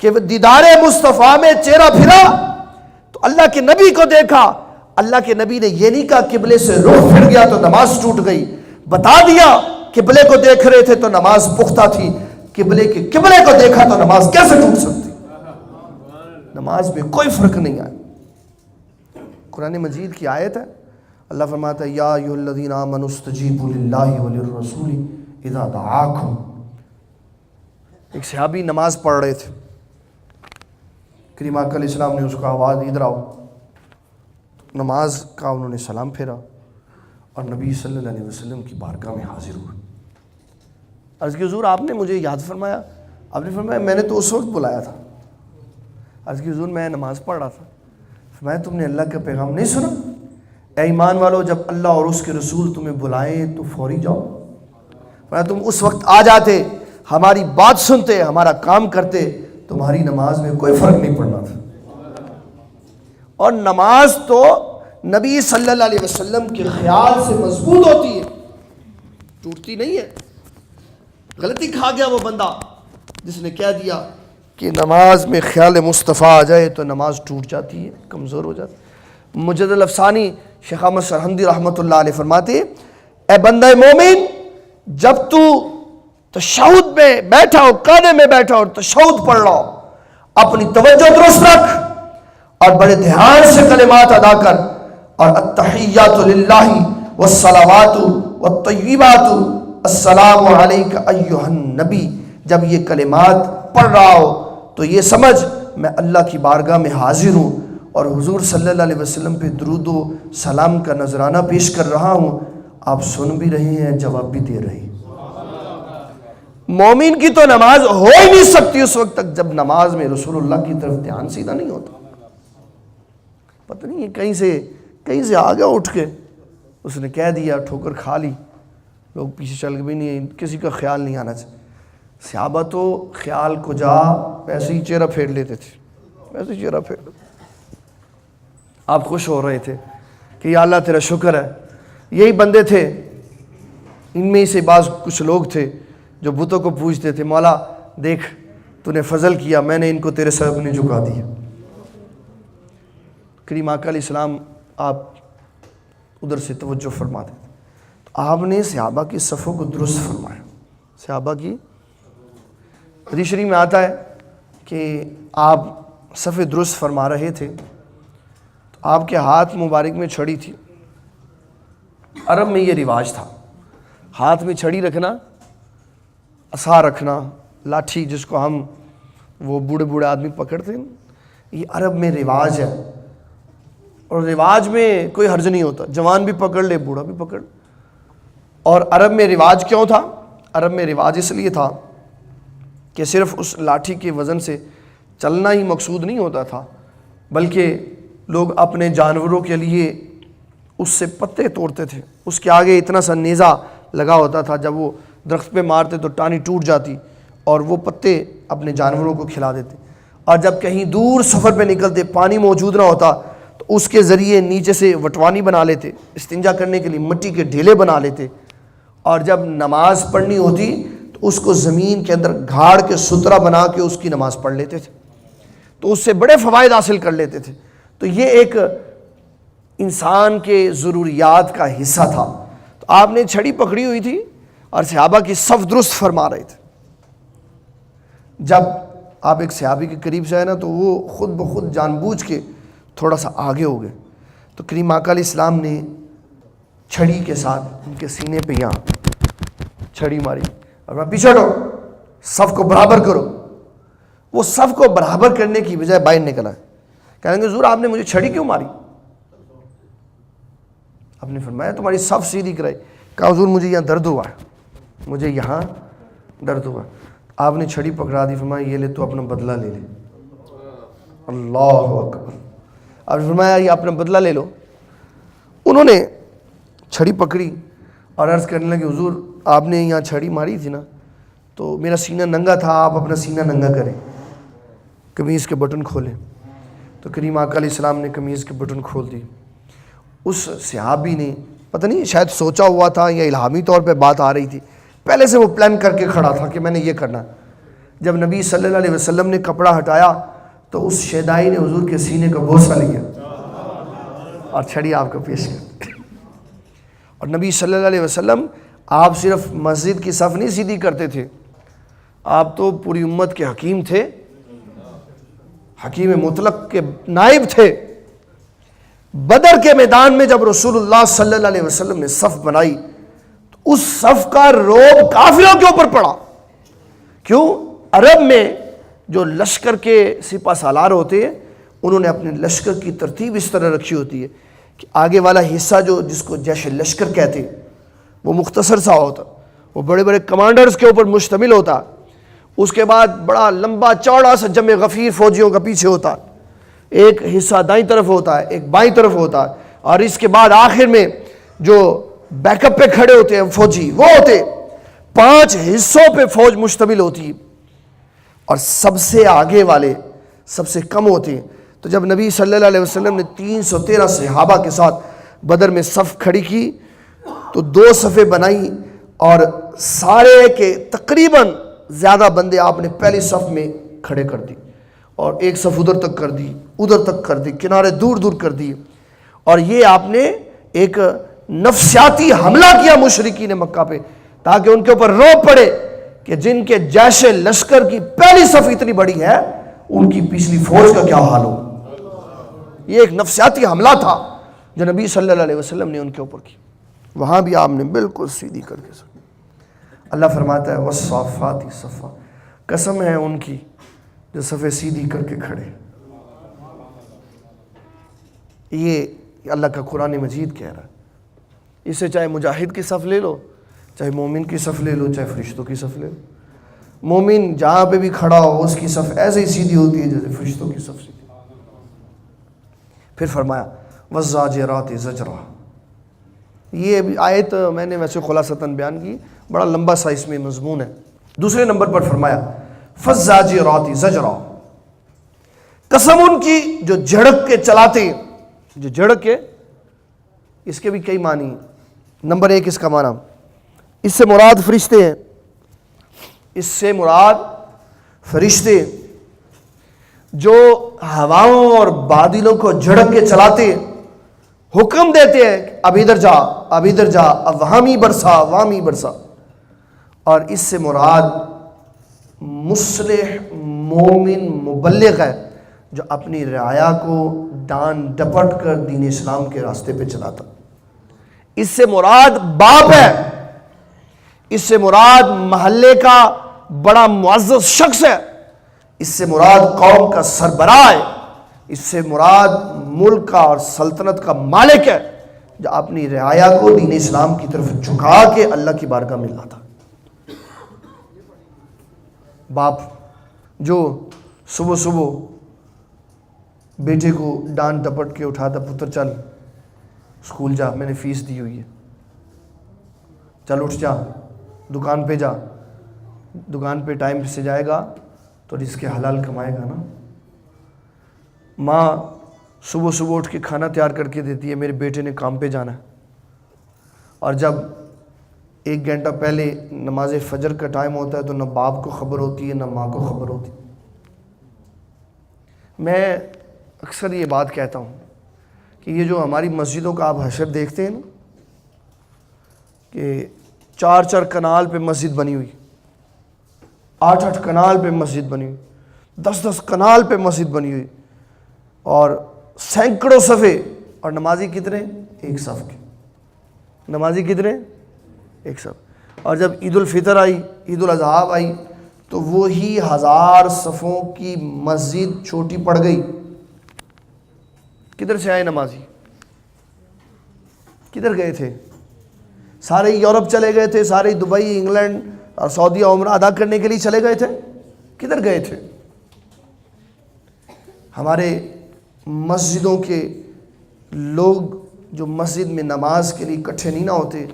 کہ دیدار مصطفیٰ میں چہرہ پھرا تو اللہ کے نبی کو دیکھا، اللہ کے نبی نے یہ نہیں کہا قبلے سے رخ پھر گیا تو نماز ٹوٹ گئی، بتا دیا قبلے کو دیکھ رہے تھے تو نماز پختہ تھی، قبلے کو دیکھا تو نماز کیسے ٹوٹ سکتی؟ نماز میں کوئی فرق نہیں آیا۔ قرآن مجید کی آیت ہے، اللہ فرماتا ہے یا ایھا الذین آمنوا استجیبوا للہ وللرسول اذا دعاکم۔ ایک صحابی نماز پڑھ رہے تھے، کریم آقا علیہ السلام نے اس کو آواز ادھر آؤ، نماز کا انہوں نے سلام پھیرا اور نبی صلی اللہ علیہ وسلم کی بارگاہ میں حاضر ہوئے۔ عرض کی حضور آپ نے مجھے یاد فرمایا؟ آپ نے فرمایا میں نے تو اس وقت بلایا تھا۔ عرض کی حضور میں نماز پڑھ رہا تھا۔ فرمایا تم نے اللہ کا پیغام نہیں سنا؟ اے ایمان والو جب اللہ اور اس کے رسول تمہیں بلائیں تو فوری جاؤ۔ فرمایا تم اس وقت آ جاتے، ہماری بات سنتے، ہمارا کام کرتے، تمہاری نماز میں کوئی فرق نہیں پڑنا تھا۔ اور نماز تو نبی صلی اللہ علیہ وسلم کے خیال سے مضبوط ہوتی ہے، ٹوٹتی نہیں ہے۔ غلطی کھا گیا وہ بندہ جس نے کہہ دیا کہ نماز میں خیال مصطفیٰ آ جائے تو نماز ٹوٹ جاتی ہے، کمزور ہو جاتی ہے۔ مجد الافسانی شیخ احمد سرہندی رحمۃ اللہ علیہ فرماتے اے بندہ مومن جب تو تشہد میں بیٹھا ہو، قاعدے میں بیٹھا ہو، تشہد پڑھ رہا ہو، اپنی توجہ درست رکھ اور بڑے دھیان سے کلمات ادا کر، اور التحیات للہ والصلوات والطیبات السلام علیک ایھا النبی، جب یہ کلمات پڑھ رہا ہو تو یہ سمجھ میں اللہ کی بارگاہ میں حاضر ہوں اور حضور صلی اللہ علیہ وسلم پہ درود و سلام کا نذرانہ پیش کر رہا ہوں، آپ سن بھی رہے ہیں، جواب بھی دے رہے ہیں۔ مومن کی تو نماز ہو ہی نہیں سکتی اس وقت تک جب نماز میں رسول اللہ کی طرف دھیان سیدھا نہیں ہوتا۔ پتہ نہیں کہیں سے آ گیا اٹھ کے، اس نے کہہ دیا، ٹھوکر کھا لی، لوگ پیچھے چل بھی نہیں، کسی کا خیال نہیں آنا چاہیے۔ صحابہ تو خیال کو جا ویسے ہی چہرہ پھیر لیتے تھے، ویسے ہی چہرہ پھیر لیتے۔ آپ خوش ہو رہے تھے کہ یا اللہ تیرا شکر ہے۔ یہی بندے تھے، ان میں سے بعض کچھ لوگ تھے جو بتوں کو پوچھتے تھے، مولا دیکھ تو نے فضل کیا، میں نے ان کو تیرے سبب نہیں جھکا دیا۔ کریم آقا علیہ السلام آپ ادھر سے توجہ فرماتے تھے تو آپ نے صحابہ کی صفوں کو درست فرمایا۔ صحابہ کی حدیث شریف میں آتا ہے کہ آپ صف درست فرما رہے تھے تو آپ کے ہاتھ مبارک میں چھڑی تھی۔ عرب میں یہ رواج تھا، ہاتھ میں چھڑی رکھنا، عصا رکھنا، لاٹھی جس کو ہم وہ بوڑھے آدمی پکڑتے ہیں، یہ عرب میں رواج ہے، اور رواج میں کوئی حرج نہیں ہوتا، جوان بھی پکڑ لے، بوڑھا بھی پکڑ۔ اور عرب میں رواج کیوں تھا؟ عرب میں رواج اس لیے تھا کہ صرف اس لاٹھی کے وزن سے چلنا ہی مقصود نہیں ہوتا تھا، بلکہ لوگ اپنے جانوروں کے لیے اس سے پتے توڑتے تھے۔ اس کے آگے اتنا سا نیزہ لگا ہوتا تھا، جب وہ درخت پہ مارتے تو ٹانی ٹوٹ جاتی اور وہ پتے اپنے جانوروں کو کھلا دیتے۔ اور جب کہیں دور سفر پہ نکلتے، پانی موجود نہ ہوتا تو اس کے ذریعے نیچے سے وٹوانی بنا لیتے، استنجا کرنے کے لیے مٹی کے ڈھیلے بنا لیتے، اور جب نماز پڑھنی ہوتی تو اس کو زمین کے اندر گھاڑ کے سترا بنا کے اس کی نماز پڑھ لیتے تھے، تو اس سے بڑے فوائد حاصل کر لیتے تھے۔ تو یہ ایک انسان کے ضروریات کا حصہ تھا۔ تو آپ نے چھڑی پکڑی ہوئی تھی اور صحابہ کی صف درست فرما رہے تھے۔ جب آپ ایک صحابی کے قریب سے آئے نا تو وہ خود بخود جان بوجھ کے تھوڑا سا آگے ہو گئے، تو کریم آقا علیہ السلام نے چھڑی کے ساتھ ان کے سینے پہ یہاں چھڑی ماری اور میں پیچھے ہٹو، صف کو برابر کرو۔ وہ صف کو برابر کرنے کی بجائے باہر نکلا، کہیں گے حضور آپ نے مجھے چھڑی کیوں ماری؟ آپ نے فرمایا تمہاری صف سیدھی کرائی۔ کہا حضور مجھے یہاں درد ہوا ہے، مجھے یہاں درد ہوا۔ آپ نے چھڑی پکڑا دی، فرمایا یہ لے تو اپنا بدلہ لے لے۔ اللہ اکبر۔ آپ نے فرمایا یہ اپنا بدلہ لے لو۔ انہوں نے چھڑی پکڑی اور عرض کرنے لگے حضور آپ نے یہاں چھڑی ماری تھی نا تو میرا سینہ ننگا تھا، آپ اپنا سینہ ننگا کریں، قمیض کے بٹن کھولیں۔ تو کریم آقا علیہ السلام نے قمیض کے بٹن کھول دی۔ اس صحابی نے پتہ نہیں شاید سوچا ہوا تھا یا الہامی طور پہ بات آ رہی تھی، پہلے سے وہ پلان کر کے کھڑا تھا کہ میں نے یہ کرنا. جب نبی صلی اللہ علیہ وسلم نے کپڑا ہٹایا تو اس شیدائی نے حضور کے سینے کا بوسہ لیا اور چھڑی آپ کو پیش کر. اور نبی صلی اللہ علیہ وسلم آپ صرف مسجد کی صف نہیں سیدھی کرتے تھے, آپ تو پوری امت کے حکیم تھے, حکیم مطلق کے نائب تھے. بدر کے میدان میں جب رسول اللہ صلی اللہ علیہ وسلم نے صف بنائی تو اس صف کا رعب کافروں کے اوپر پڑا. کیوں؟ عرب میں جو لشکر کے سپہ سالار ہوتے ہیں انہوں نے اپنے لشکر کی ترتیب اس طرح رکھی ہوتی ہے کہ آگے والا حصہ جس کو جیش لشکر کہتے ہیں وہ مختصر سا ہوتا, وہ بڑے بڑے کمانڈرز کے اوپر مشتمل ہوتا. اس کے بعد بڑا لمبا چوڑا سا جمع غفیر فوجیوں کا پیچھے ہوتا, ایک حصہ دائیں طرف ہوتا ہے, ایک بائیں طرف ہوتا ہے, اور اس کے بعد آخر میں جو بیک اپ پہ کھڑے ہوتے ہیں فوجی وہ ہوتے. 5 حصوں پہ فوج مشتمل ہوتی اور سب سے آگے والے سب سے کم ہوتے ہیں. تو جب نبی صلی اللہ علیہ وسلم نے 313 صحابہ کے ساتھ بدر میں صف کھڑی کی تو 2 صفیں بنائی اور سارے کے تقریباً زیادہ بندے آپ نے پہلی صف میں کھڑے کر دی اور ایک صف ادھر تک کر دی, ادھر تک کر دی, کنارے دور دور کر دی. اور یہ آپ نے ایک نفسیاتی حملہ کیا مشرکین مکہ پہ تاکہ ان کے اوپر رعب پڑے کہ جن کے جیش لشکر کی پہلی صف اتنی بڑی ہے ان کی پچھلی فوج کا کیا حال ہو. یہ ایک نفسیاتی حملہ تھا جو نبی صلی اللہ علیہ وسلم نے ان کے اوپر کی. وہاں بھی آپ نے بالکل سیدھی کر کے سن. اللہ فرماتا ہے والصافات صفا, قسم ہے ان کی جو صفیں سیدھی کر کے کھڑے. یہ اللہ کا قرآن مجید کہہ رہا ہے. اسے چاہے مجاہد کی صف لے لو, چاہے مومن کی صف لے لو, چاہے فرشتوں کی صف لے لو. مومن جہاں پہ بھی کھڑا ہو اس کی صف ایسے ہی سیدھی ہوتی ہے جیسے فرشتوں کی صف سیدھی. پھر فرمایا والزاجرات زجرا. یہ آیت میں نے ویسے خلاصتاً بیان کی, بڑا لمبا سا اس میں مضمون ہے. دوسرے نمبر پر فرمایا فالزاجرات زجرا, قسم ان کی جو جھڑک کے چلاتے ہیں. جو جھڑک کے, اس کے بھی کئی معنی. نمبر 1 اس کا معنی, اس سے مراد فرشتے ہیں. اس سے مراد فرشتے جو ہواؤں اور بادلوں کو جھڑک کے چلاتے ہیں, حکم دیتے ہیں اب ادھر جا, اب ادھر جا, اب وہاں برسا, وہاں برسا. اور اس سے مراد مصلح مومن مبلغ ہے جو اپنی رعایا کو ڈان ڈپٹ کر دین اسلام کے راستے پہ چلاتا. اس سے مراد باپ ہے, اس سے مراد محلے کا بڑا معزز شخص ہے, اس سے مراد قوم کا سربراہ ہے, اس سے مراد ملک کا اور سلطنت کا مالک ہے جو اپنی رعایا کو دین اسلام کی طرف جھکا کے اللہ کی بارگاہ میں لاتا. باپ جو صبح صبح بیٹے کو ڈان ڈپٹ کے اٹھاتا, پتر چل اسکول جا, میں نے فیس دی ہوئی ہے, چل اٹھ جا, دکان پہ جا, دکان پہ ٹائم سے جائے گا تو رزق حلال کمائے گا نا. ماں صبح صبح اٹھ کے کھانا تیار کر کے دیتی ہے, میرے بیٹے نے کام پہ جانا ہے. اور جب 1 گھنٹہ پہلے نماز فجر کا ٹائم ہوتا ہے تو نہ باپ کو خبر ہوتی ہے نہ ماں کو خبر ہوتی. میں اکثر یہ بات کہتا ہوں کہ یہ جو ہماری مسجدوں کا آپ حشر دیکھتے ہیں نا کہ 4 کنال پہ مسجد بنی ہوئی, 8 کنال پہ مسجد بنی ہوئی, 10 کنال پہ مسجد بنی ہوئی, اور سینکڑوں صفے, اور نمازی کتنے؟ 1 صف کے. نمازی کتنے؟ 1 صف. اور جب عید الفطر آئی, عید الاضحیٰ آئی تو وہی 1000 صفوں کی مسجد چھوٹی پڑ گئی. کدھر سے آئے نمازی؟ کدھر گئے تھے؟ سارے یورپ چلے گئے تھے, سارے دبئی, انگلینڈ اور سعودیہ عمرہ ادا کرنے کے لیے چلے گئے تھے. کدھر گئے تھے؟ ہمارے مسجدوں کے لوگ جو مسجد میں نماز کے لیے اکٹھے نہیں نہ ہوتے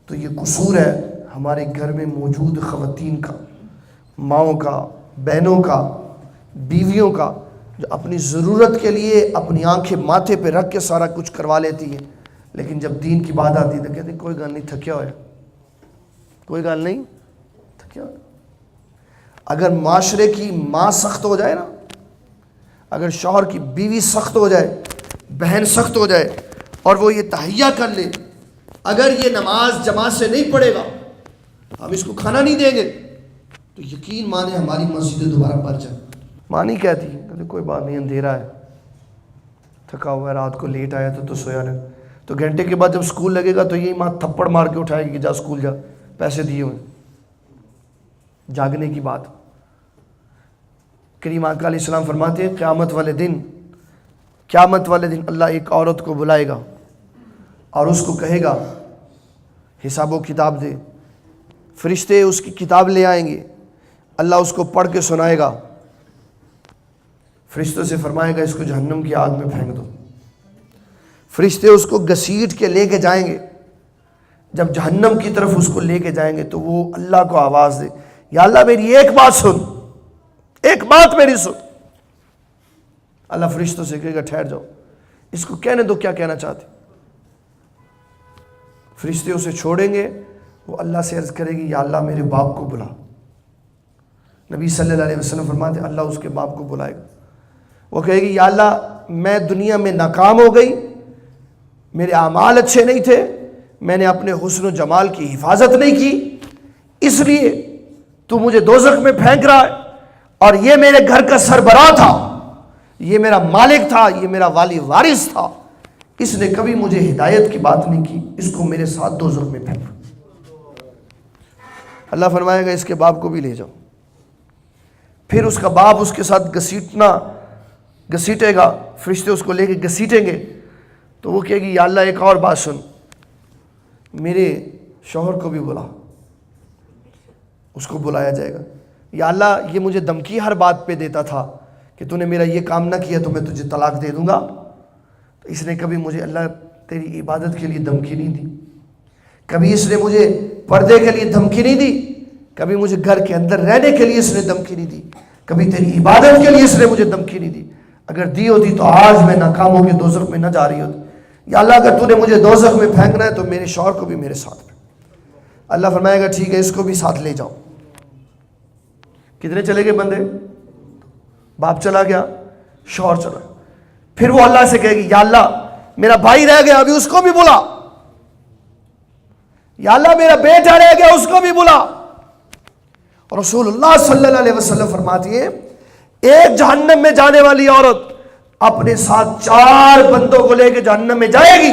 تو یہ قصور ہے ہمارے گھر میں موجود خواتین کا, ماؤں کا, بہنوں کا, بیویوں کا, جو اپنی ضرورت کے لیے اپنی آنکھیں ماتھے پہ رکھ کے سارا کچھ کروا لیتی ہیں, لیکن جب دین کی بات آتی ہے تو کہتے ہیں کوئی گل نہیں, تھکیا ہوا. کوئی گل نہیں تو کیا؟ اگر معاشرے کی ماں سخت ہو جائے نا، اگر شوہر کی بیوی سخت ہو جائے، بہن سخت ہو جائے، اور وہ یہ تہیہ کر لے اگر یہ نماز جماعت سے نہیں پڑھے گا ہم اس کو کھانا نہیں دیں گے، تو یقین مانے ہماری مسجدیں دوبارہ بھر جائیں۔ ماں نہیں کہتی کہ کوئی بات نہیں، اندھیرا ہے، تھکا ہوا ہے، رات کو لیٹ آیا تو سویا نہیں، تو گھنٹے کے بعد جب اسکول لگے گا تو یہی ماں تھپڑ مار کے اٹھائے گی کہ جا اسکول جا، پیسے دیے ہوئے۔ جاگنے کی بات کریم آقا علیہ السلام فرماتے ہیں قیامت والے دن اللہ ایک عورت کو بلائے گا اور اس کو کہے گا حساب و کتاب دے۔ فرشتے اس کی کتاب لے آئیں گے، اللہ اس کو پڑھ کے سنائے گا، فرشتوں سے فرمائے گا اس کو جہنم کی آگ میں پھینک دو۔ فرشتے اس کو گھسیٹ کے لے کے جائیں گے، جب جہنم کی طرف اس کو لے کے جائیں گے تو وہ اللہ کو آواز دے، یا اللہ میری ایک بات سن، ایک بات میری سن۔ اللہ فرشتوں سے کہے گا ٹھہر جاؤ، اس کو کہنے دو کیا کہنا چاہتے۔ فرشتے اسے چھوڑیں گے، وہ اللہ سے عرض کرے گی یا اللہ میرے باپ کو بلا۔ نبی صلی اللہ علیہ وسلم فرماتے ہیں اللہ اس کے باپ کو بلائے گا، وہ کہے گی یا اللہ میں دنیا میں ناکام ہو گئی، میرے اعمال اچھے نہیں تھے، میں نے اپنے حسن و جمال کی حفاظت نہیں کی، اس لیے تو مجھے دوزخ میں پھینک رہا ہے، اور یہ میرے گھر کا سربراہ تھا، یہ میرا مالک تھا، یہ میرا والی وارث تھا، اس نے کبھی مجھے ہدایت کی بات نہیں کی، اس کو میرے ساتھ دوزخ میں پھینک۔ اللہ فرمائے گا اس کے باپ کو بھی لے جاؤ۔ پھر اس کا باپ اس کے ساتھ گھسیٹے گا، فرشتے اس کو لے کے گھسیٹیں گے، تو وہ کہے گی یا اللہ ایک اور بات سن، میرے شوہر کو بھی بلا۔ اس کو بلایا جائے گا، یا اللہ یہ مجھے دھمکی ہر بات پہ دیتا تھا کہ تو نے میرا یہ کام نہ کیا تو میں تجھے طلاق دے دوں گا، تو اس نے کبھی مجھے اللہ تیری عبادت کے لیے دھمکی نہیں دی، کبھی اس نے مجھے پردے کے لیے دھمکی نہیں دی، کبھی مجھے گھر کے اندر رہنے کے لیے اس نے دھمکی نہیں دی، کبھی تیری عبادت کے لیے اس نے مجھے دھمکی نہیں دی، اگر دی ہوتی تو آج میں ناکام ہو کے دوزخ میں نہ جا رہی ہوتی۔ یا اللہ اگر تو نے مجھے دوزخ میں پھینکنا ہے تو میرے شوہر کو بھی میرے ساتھ پھینک۔ اللہ فرمائے گا ٹھیک ہے اس کو بھی ساتھ لے جاؤ۔ کتنے چلے گئے بندے؟ باپ چلا گیا، شوہر چلا گیا، پھر وہ اللہ سے کہے گی یا اللہ میرا بھائی رہ گیا ابھی اس کو بھی بلا، یا اللہ میرا بیٹا رہ گیا اس کو بھی بلا۔ اور رسول اللہ صلی اللہ علیہ وسلم فرماتی ہے ایک جہنم میں جانے والی عورت اپنے ساتھ 4 بندوں کو لے کے جہنم میں جائے گی۔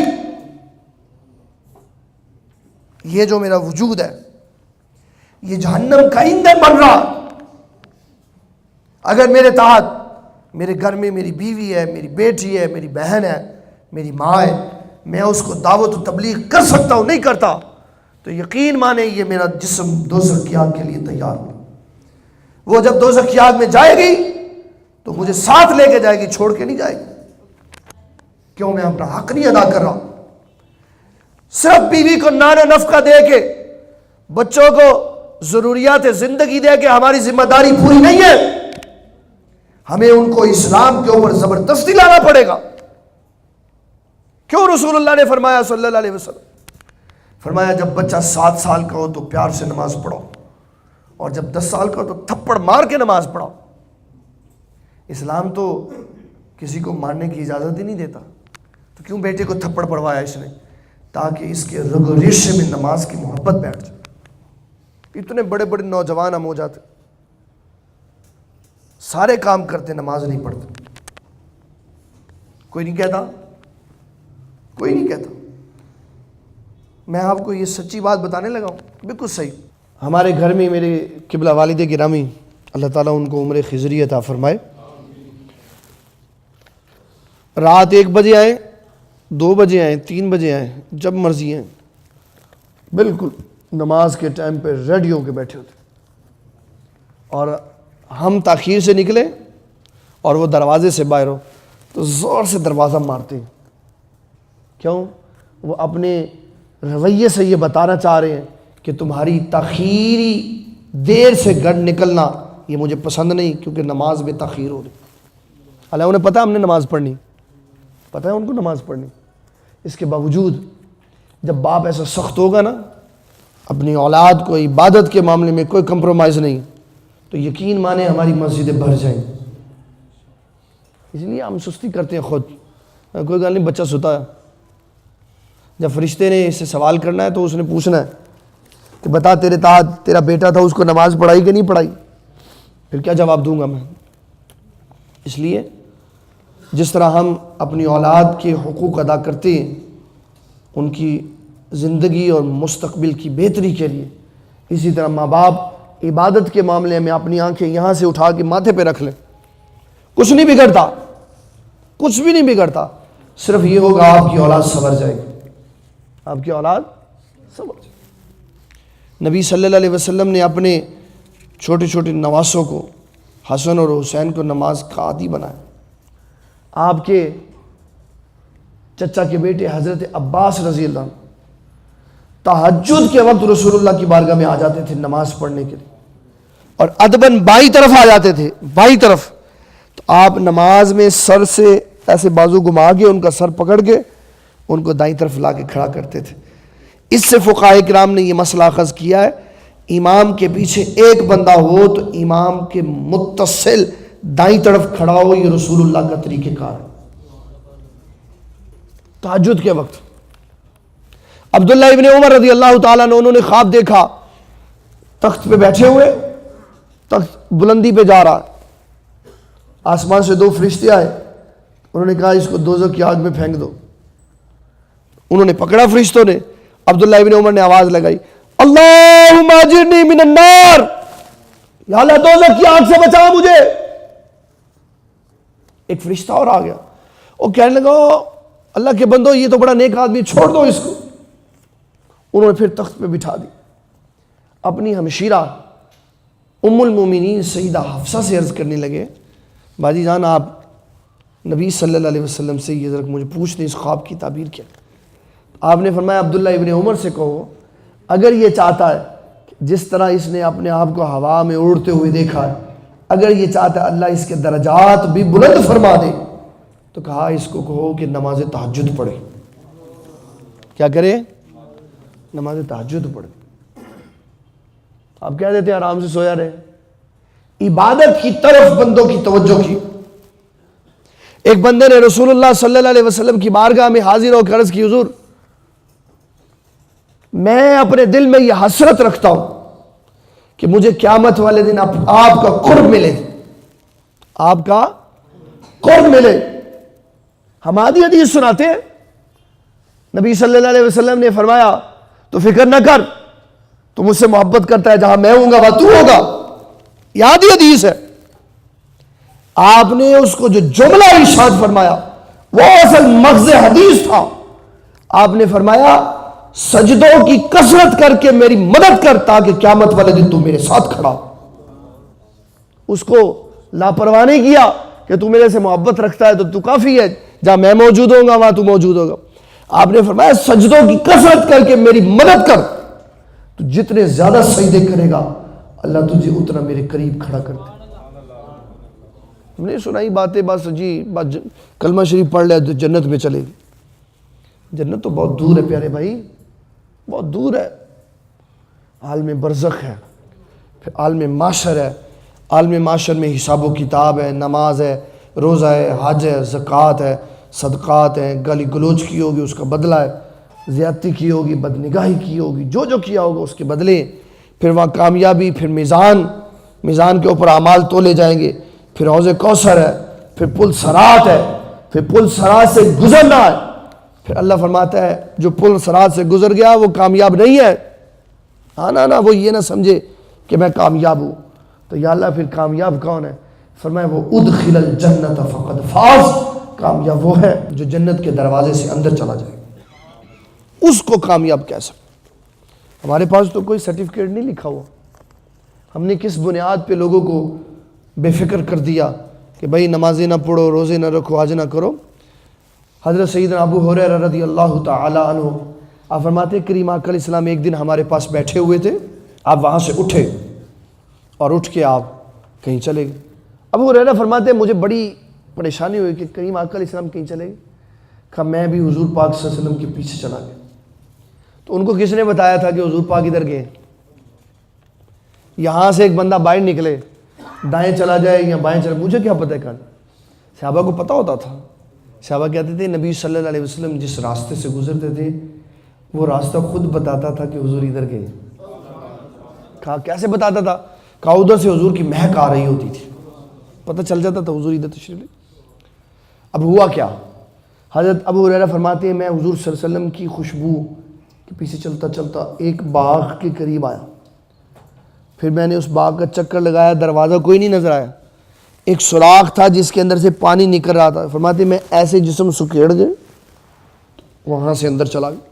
یہ جو میرا وجود ہے یہ جہنم کا ایندھن بن رہا، اگر میرے تحت میرے گھر میں میری بیوی ہے، میری بیٹی ہے، میری بہن ہے، میری ماں ہے، میں اس کو دعوت و تبلیغ کر سکتا ہوں، نہیں کرتا تو یقین مانے یہ میرا جسم دوزخ کی آگ کے لیے تیار ہو۔ وہ جب دوزخ کی آگ میں جائے گی تو مجھے ساتھ لے کے جائے گی، چھوڑ کے نہیں جائے گی۔ کیوں؟ میں اپنا حق نہیں ادا کر رہا، صرف بیوی کو نان و نفقہ دے کے، بچوں کو ضروریات زندگی دے کے ہماری ذمہ داری پوری نہیں ہے، ہمیں ان کو اسلام کے اوپر زبردستی لانا پڑے گا۔ کیوں رسول اللہ نے فرمایا صلی اللہ علیہ وسلم، فرمایا جب بچہ 7 سال کا ہو تو پیار سے نماز پڑھو، اور جب 10 سال کا ہو تو تھپڑ مار کے نماز پڑھو۔ اسلام تو کسی کو مارنے کی اجازت ہی نہیں دیتا، تو کیوں بیٹے کو تھپڑ پڑھوایا اس نے؟ تاکہ اس کے رگ و ریشے میں نماز کی محبت بیٹھ جائے۔ اتنے بڑے بڑے نوجوان ہم ہو جاتے، سارے کام کرتے نماز نہیں پڑھتے، کوئی نہیں کہتا، کوئی نہیں کہتا۔ میں آپ کو یہ سچی بات بتانے لگا ہوں، بالکل صحیح۔ ہمارے گھر میں میرے قبلہ والد گرامی اللہ تعالیٰ ان کو عمر خضری عطا فرمائے، رات 1 بجے آئیں، 2 بجے آئیں، 3 بجے آئیں، جب مرضی آئیں، بالکل نماز کے ٹائم پہ ریڈی ہو کے بیٹھے ہوتے، اور ہم تاخیر سے نکلے اور وہ دروازے سے باہر ہو تو زور سے دروازہ مارتے ہیں۔ کیوں؟ وہ اپنے رویے سے یہ بتانا چاہ رہے ہیں کہ تمہاری تاخیری دیر سے گھر نکلنا یہ مجھے پسند نہیں، کیونکہ نماز میں تاخیر ہو رہی۔ حالانکہ انہیں پتہ ہم نے نماز پڑھنی، پتہ ہے ان کو نماز پڑھنی، اس کے باوجود جب باپ ایسا سخت ہوگا نا، اپنی اولاد کو عبادت کے معاملے میں کوئی کمپرومائز نہیں، تو یقین مانے ہماری مسجدیں بھر جائیں۔ اس لیے ہم سستی کرتے ہیں خود، کوئی گل نہیں، بچہ ستا ہے، جب فرشتے نے اس سے سوال کرنا ہے تو اس نے پوچھنا ہے کہ بتا تیرا بیٹا تھا، اس کو نماز پڑھائی کہ نہیں پڑھائی؟ پھر کیا جواب دوں گا میں؟ اس لیے جس طرح ہم اپنی اولاد کے حقوق ادا کرتے ہیں ان کی زندگی اور مستقبل کی بہتری کے لیے، اسی طرح ماں باپ عبادت کے معاملے میں اپنی آنکھیں یہاں سے اٹھا کے ماتھے پہ رکھ لیں، کچھ نہیں بگڑتا، کچھ بھی نہیں بگڑتا، صرف یہ ہوگا آپ کی اولاد سنور جائے گی، آپ کی اولاد سنور جائے گی۔ نبی صلی اللہ علیہ وسلم نے اپنے چھوٹے چھوٹے نواسوں کو، حسن اور حسین کو نماز کا عادی بنایا۔ آپ کے چچا کے بیٹے حضرت عباس رضی اللہ عنہ تہجد کے وقت رسول اللہ کی بارگاہ میں آ جاتے تھے نماز پڑھنے کے لیے، اور ادباً بائیں طرف آ جاتے تھے، بائیں طرف، تو آپ نماز میں سر سے ایسے بازو گھما کے ان کا سر پکڑ کے ان کو دائیں طرف لا کے کھڑا کرتے تھے۔ اس سے فقہاء کرام نے یہ مسئلہ اخذ کیا ہے، امام کے پیچھے ایک بندہ ہو تو امام کے متصل دائیں طرف کھڑا ہو، یہ رسول اللہ کا طریقہ کار ہے۔ تہجد کے وقت عبداللہ ابن عمر رضی اللہ تعالیٰ عنہ انہوں نے خواب دیکھا، تخت پہ بیٹھے ہوئے، تخت بلندی پہ جا رہا، آسمان سے دو فرشتے آئے، انہوں نے کہا اس کو دوزخ کی آگ میں پھینک دو۔ انہوں نے پکڑا فرشتوں نے، عبداللہ ابن عمر نے آواز لگائی، اللہم اجرنی من النار، یا اللہ دوزخ کی آگ سے بچا مجھے۔ ایک فرشتہ اور آ گیا، وہ کہنے لگا اللہ کے بندو یہ تو بڑا نیک آدمی، چھوڑ دو اس کو۔ انہوں نے پھر تخت پہ بٹھا دی۔ اپنی ہمشیرہ ام المومنین سیدہ حفصہ سے عرض کرنے لگے، باجی جان آپ نبی صلی اللہ علیہ وسلم سے یہ ذرا مجھے پوچھ دیں اس خواب کی تعبیر کیا؟ آپ نے فرمایا عبداللہ ابن عمر سے کہو اگر یہ چاہتا ہے جس طرح اس نے اپنے آپ کو ہوا میں اڑتے ہوئے دیکھا ہے، اگر یہ چاہتا ہے اللہ اس کے درجات بھی بلند فرما دے تو کہا اس کو کہو کہ نماز تہجد پڑھے۔ کیا کرے؟ نماز تہجد پڑھے۔ آپ کہہ دیتے آرام سے سویا رہے۔ عبادت کی طرف بندوں کی توجہ کی۔ ایک بندے نے رسول اللہ صلی اللہ علیہ وسلم کی بارگاہ میں حاضر ہو کر عرض کی، حضور میں اپنے دل میں یہ حسرت رکھتا ہوں کہ مجھے قیامت والے دن آپ کا قرب ملے، آپ کا قرب ملے۔ ہم آدھی حدیث سناتے ہیں، نبی صلی اللہ علیہ وسلم نے فرمایا تو فکر نہ کر، تو مجھ سے محبت کرتا ہے، جہاں میں ہوں گا وہاں تو ہوگا۔ یہ آدھی حدیث ہے۔ آپ نے اس کو جو جملہ ارشاد فرمایا وہ اصل مغز حدیث تھا۔ آپ نے فرمایا سجدوں کی کثرت کر کے میری مدد کر تاکہ قیامت والے دن تو میرے ساتھ کھڑا۔ اس کو لاپرواہ نہیں کیا کہ تو میرے سے محبت رکھتا ہے تو کافی ہے، جہاں میں موجود ہوں گا وہاں تو موجود ہوگا۔ آپ نے فرمایا سجدوں کی کثرت کر کے میری مدد کر، تو جتنے زیادہ سجدے کرے گا اللہ تجھے اتنا میرے قریب کھڑا کر دے۔ ہم نے سنائی باتیں، بس جی کلمہ شریف پڑھ لیا تو جنت میں چلے گی۔ جنت تو بہت دور ہے پیارے بھائی، بہت دور ہے۔ عالم برزخ ہے، پھر عالم معاشر ہے، عالم معاشر میں حساب و کتاب ہے، نماز ہے، روزہ ہے، حج ہے، زکوٰۃ ہے، صدقات ہیں، گالی گلوچ کی ہوگی اس کا بدلہ ہے، زیادتی کی ہوگی، بدنگاہی کی ہوگی، جو جو کیا ہوگا اس کے بدلے، پھر وہاں کامیابی، پھر میزان کے اوپر اعمال تولے جائیں گے، پھر حوض کوثر ہے، پھر پل صراط ہے، پھر پل صراط سے گزرنا ہے۔ پھر اللہ فرماتا ہے جو پل صراط سے گزر گیا وہ کامیاب نہیں ہے، نا وہ یہ نہ سمجھے کہ میں کامیاب ہوں۔ تو یا اللہ پھر کامیاب کون ہے؟ فرمایا وہ ادخل الجنت فقد فاز، کامیاب وہ ہے جو جنت کے دروازے سے اندر چلا جائے، اس کو کامیاب کہہ سکتے۔ ہمارے پاس تو کوئی سرٹیفکیٹ نہیں لکھا ہوا، ہم نے کس بنیاد پہ لوگوں کو بے فکر کر دیا کہ بھائی نمازیں نہ پڑھو، روزے نہ رکھو، حج نہ کرو۔ حضرت سیدنا ابو ہریرہ رضی اللہ تعالی عنہ آپ فرماتے ہیں کریم آقا علیہ السلام ایک دن ہمارے پاس بیٹھے ہوئے تھے، آپ وہاں سے اٹھے اور اٹھ کے آپ کہیں چلے گئے۔ ابو ہریرہ فرماتے ہیں مجھے بڑی پریشانی ہوئی کہ کریم آقا علیہ السلام کہیں چلے گئے۔ کہا میں بھی حضور پاک صلی اللہ علیہ وسلم کے پیچھے چلا گیا، تو ان کو کس نے بتایا تھا کہ حضور پاک ادھر گئے؟ یہاں سے ایک بندہ باہر نکلے، دائیں چلا جائے یا بائیں چلا، مجھے کیا پتہ ہے کل؟ صحابہ کو پتہ ہوتا تھا. صحابہ کہتے تھے نبی صلی اللہ علیہ وسلم جس راستے سے گزرتے تھے وہ راستہ خود بتاتا تھا کہ حضور ادھر گئے. کہا کیسے بتاتا تھا؟ کہا ادھر سے حضور کی مہک آ رہی ہوتی تھی، پتہ چل جاتا تھا حضور ادھر تشریف لے. اب ہوا کیا؟ حضرت ابو ہریرہ فرماتے ہیں میں حضور صلی اللہ علیہ وسلم کی خوشبو کے پیچھے چلتا چلتا ایک باغ کے قریب آیا. پھر میں نے اس باغ کا چکر لگایا، دروازہ کوئی نہیں نظر آیا، ایک سوراخ تھا جس کے اندر سے پانی نکل رہا تھا. فرماتے ہیں میں ایسے جسم سکیڑ گئے، وہاں سے اندر چلا گیا.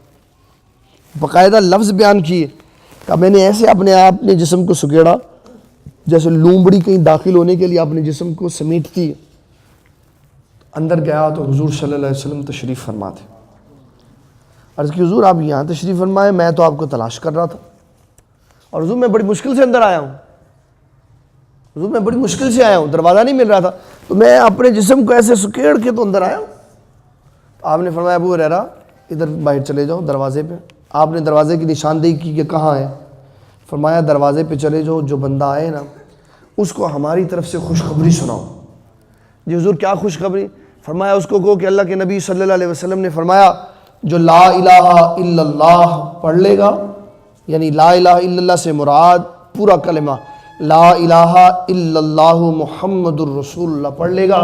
باقاعدہ لفظ بیان کیے کہ میں نے ایسے اپنے جسم کو سکیڑا جیسے لومڑی کہیں داخل ہونے کے لیے اپنے جسم کو سمیٹتی ہے. اندر گیا تو حضور صلی اللہ علیہ وسلم تشریف فرما تھے. عرض کی حضور آپ یہاں تشریف فرمائے، میں تو آپ کو تلاش کر رہا تھا، اور حضور میں بڑی مشکل سے اندر آیا ہوں، حضور میں بڑی مشکل سے آیا ہوں، دروازہ نہیں مل رہا تھا، تو میں اپنے جسم کو ایسے سکیڑ کے تو اندر آیا ہوں. آپ نے فرمایا ابو ہریرہ ادھر باہر چلے جاؤ دروازے پہ. آپ نے دروازے کی نشاندہی کی کہ کہاں ہے؟ فرمایا دروازے پہ چلے جاؤ، جو بندہ آئے نا اس کو ہماری طرف سے خوشخبری سناؤ. جی حضور کیا خوشخبری؟ فرمایا اس کو کہو کہ اللہ کے نبی صلی اللہ علیہ وسلم نے فرمایا جو لا الہ الا اللہ پڑھ لے گا، یعنی لا الہ الا اللہ سے مراد پورا کلمہ لا الہ الا اللہ محمد الرسول اللہ پڑھ لے گا،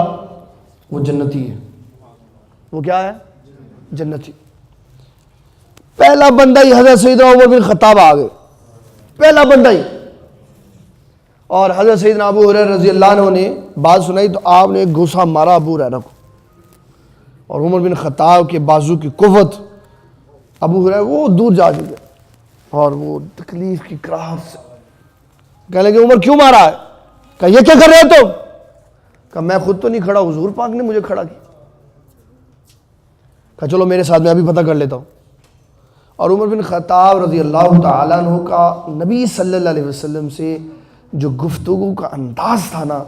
وہ جنتی ہے. وہ کیا ہے؟ جنتی. پہلا بندہ ہی حضرت سیدنا عمر بن خطاب آ گئے، پہلا بندہ ہی. اور حضرت سیدنا ابو ہریرہ رضی اللہ عنہ نے بات سنائی تو آپ نے ایک گھوسا مارا ابو ہریرہ کو، اور عمر بن خطاب کے بازو کی قوت، ابو ہریرہ وہ دور جا چکے اور وہ تکلیف کی کراہٹ سے کہنے لگے عمر کیوں مارا ہے؟ کہا یہ کیا کر رہے ہو تم؟ کہا میں خود تو نہیں کھڑا، حضور پاک نے مجھے کھڑا کیا. کہا چلو میرے ساتھ میں ابھی پتہ کر لیتا ہوں. اور عمر بن خطاب رضی اللہ تعالیٰ عنہ کا نبی صلی اللہ علیہ وسلم سے جو گفتگو کا انداز تھا نا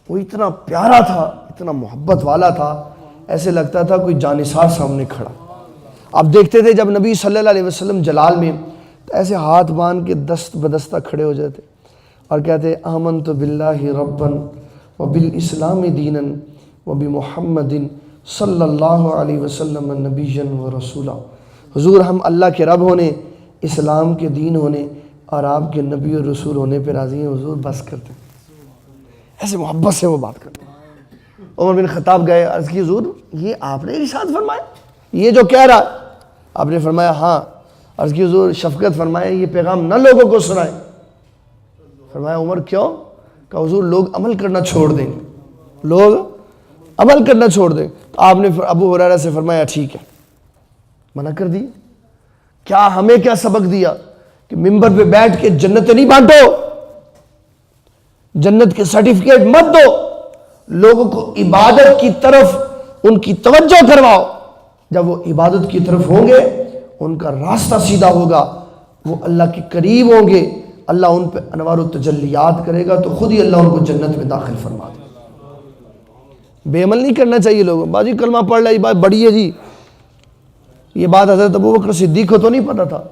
وہ اتنا پیارا تھا، اتنا محبت والا تھا، ایسے لگتا تھا کوئی جانثار سامنے کھڑا. آپ دیکھتے تھے جب نبی صلی اللہ علیہ وسلم جلال میں تو ایسے ہاتھ باندھ کے دست بدستہ کھڑے ہو جاتے اور کہتے آمنت باللہ ربا وبالاسلام دینا وبمحمد صلی اللہ علیہ وسلم نبیا ورسولا. حضور ہم اللہ کے رب ہونے، اسلام کے دین ہونے اور آپ کے نبی اور رسول ہونے پہ راضی ہیں. حضور بس کرتے ہیں، ایسے محبت سے وہ بات کرتے ہیں. عمر بن خطاب گئے، عرض کی حضور یہ آپ نے ارشاد فرمایا، یہ جو کہہ رہا ہے؟ آپ نے فرمایا ہاں. عرض کی حضور شفقت فرمائے یہ پیغام نہ لوگوں کو سنائے. فرمایا عمر کیوں؟ کہ حضور لوگ عمل کرنا چھوڑ دیں گے، لوگ عمل کرنا چھوڑ دیں. تو آپ نے ابو ہریرہ سے فرمایا ٹھیک ہے، منع کر دی. کیا ہمیں کیا سبق دیا کہ ممبر پہ بیٹھ کے جنت نہیں بانٹو، جنت کے سرٹیفکیٹ مت دو، لوگوں کو عبادت کی طرف ان کی توجہ کرواؤ. جب وہ عبادت کی طرف ہوں گے ان کا راستہ سیدھا ہوگا، وہ اللہ کے قریب ہوں گے، اللہ ان پہ انوار و تجلیات کرے گا تو خود ہی اللہ ان کو جنت میں داخل فرما دے. بے عمل نہیں کرنا چاہیے لوگوں. باجی کلمہ پڑھ لیا، یہ بات بڑی ہے جی. یہ بات حضرت ابوبکر صدیق کو تو نہیں پتا تھا،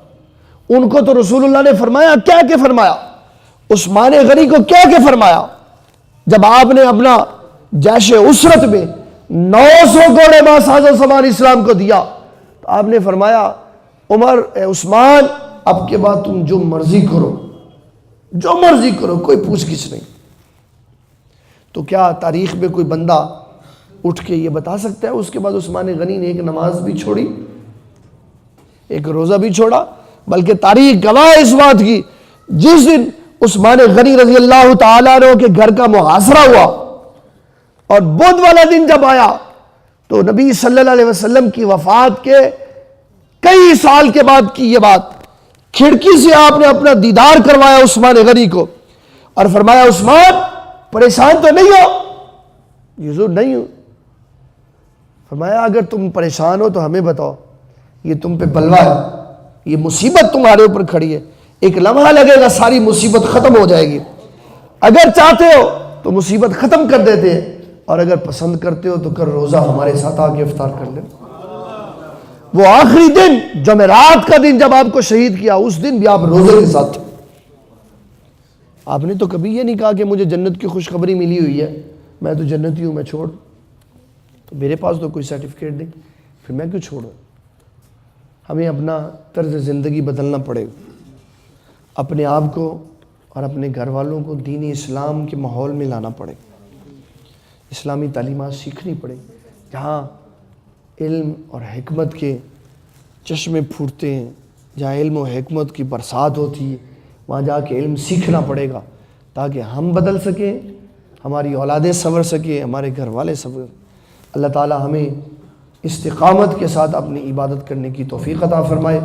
ان کو تو رسول اللہ نے فرمایا کیا کہ فرمایا، عثمان غنی کو کیا کہ فرمایا. جب آپ نے اپنا جیش اسرت میں 900 گھوڑے ماں ساز سامان اسلام کو دیا تو آپ نے فرمایا عمر اے عثمان اب کے بعد تم جو مرضی کرو، جو مرضی کرو، کوئی پوچھ گچھ نہیں. تو کیا تاریخ میں کوئی بندہ اٹھ کے یہ بتا سکتا ہے اس کے بعد عثمان غنی نے ایک نماز بھی چھوڑی، ایک روزہ بھی چھوڑا؟ بلکہ تاریخ گواہ اس بات کی جس دن عثمان غنی رضی اللہ تعالیٰ عنہ کے گھر کا محاصرہ ہوا اور بدھ والا دن جب آیا تو نبی صلی اللہ علیہ وسلم کی وفات کے کئی سال کے بعد کی یہ بات، کھڑکی سے آپ نے اپنا دیدار کروایا عثمان غنی کو اور فرمایا عثمان پریشان تو نہیں ہو؟ حضور نہیں ہوں. فرمایا اگر تم پریشان ہو تو ہمیں بتاؤ، یہ تم پہ بلوا ہے، یہ مصیبت تمہارے اوپر کھڑی ہے، ایک لمحہ لگے گا ساری مصیبت ختم ہو جائے گی. اگر چاہتے ہو تو مصیبت ختم کر دیتے ہیں، اور اگر پسند کرتے ہو تو کر روزہ ہمارے ساتھ آ کے افطار کر لیں. وہ آخری دن جمعرات کا دن جب آپ کو شہید کیا، اس دن بھی آپ روزے کے ساتھ تھے۔ آپ نے تو کبھی یہ نہیں کہا کہ مجھے جنت کی خوشخبری ملی ہوئی ہے، میں تو جنتی ہوں، میں چھوڑ، تو میرے پاس تو کوئی سرٹیفکیٹ نہیں، پھر میں کیوں چھوڑوں؟ ہمیں اپنا طرز زندگی بدلنا پڑے گا، اپنے آپ کو اور اپنے گھر والوں کو دین اسلام کے ماحول میں لانا پڑے گا، اسلامی تعلیمات سیکھنی پڑے، جہاں علم اور حکمت کے چشمے پھوٹتے ہیں، جہاں علم و حکمت کی برسات ہوتی ہے، وہاں جا کے علم سیکھنا پڑے گا تاکہ ہم بدل سکیں، ہماری اولادیں سنور سکیں، ہمارے گھر والے سنور۔ اللہ تعالی ہمیں استقامت کے ساتھ اپنی عبادت کرنے کی توفیق عطا فرمائے۔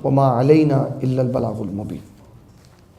وما علینا الا البلاغ المبین۔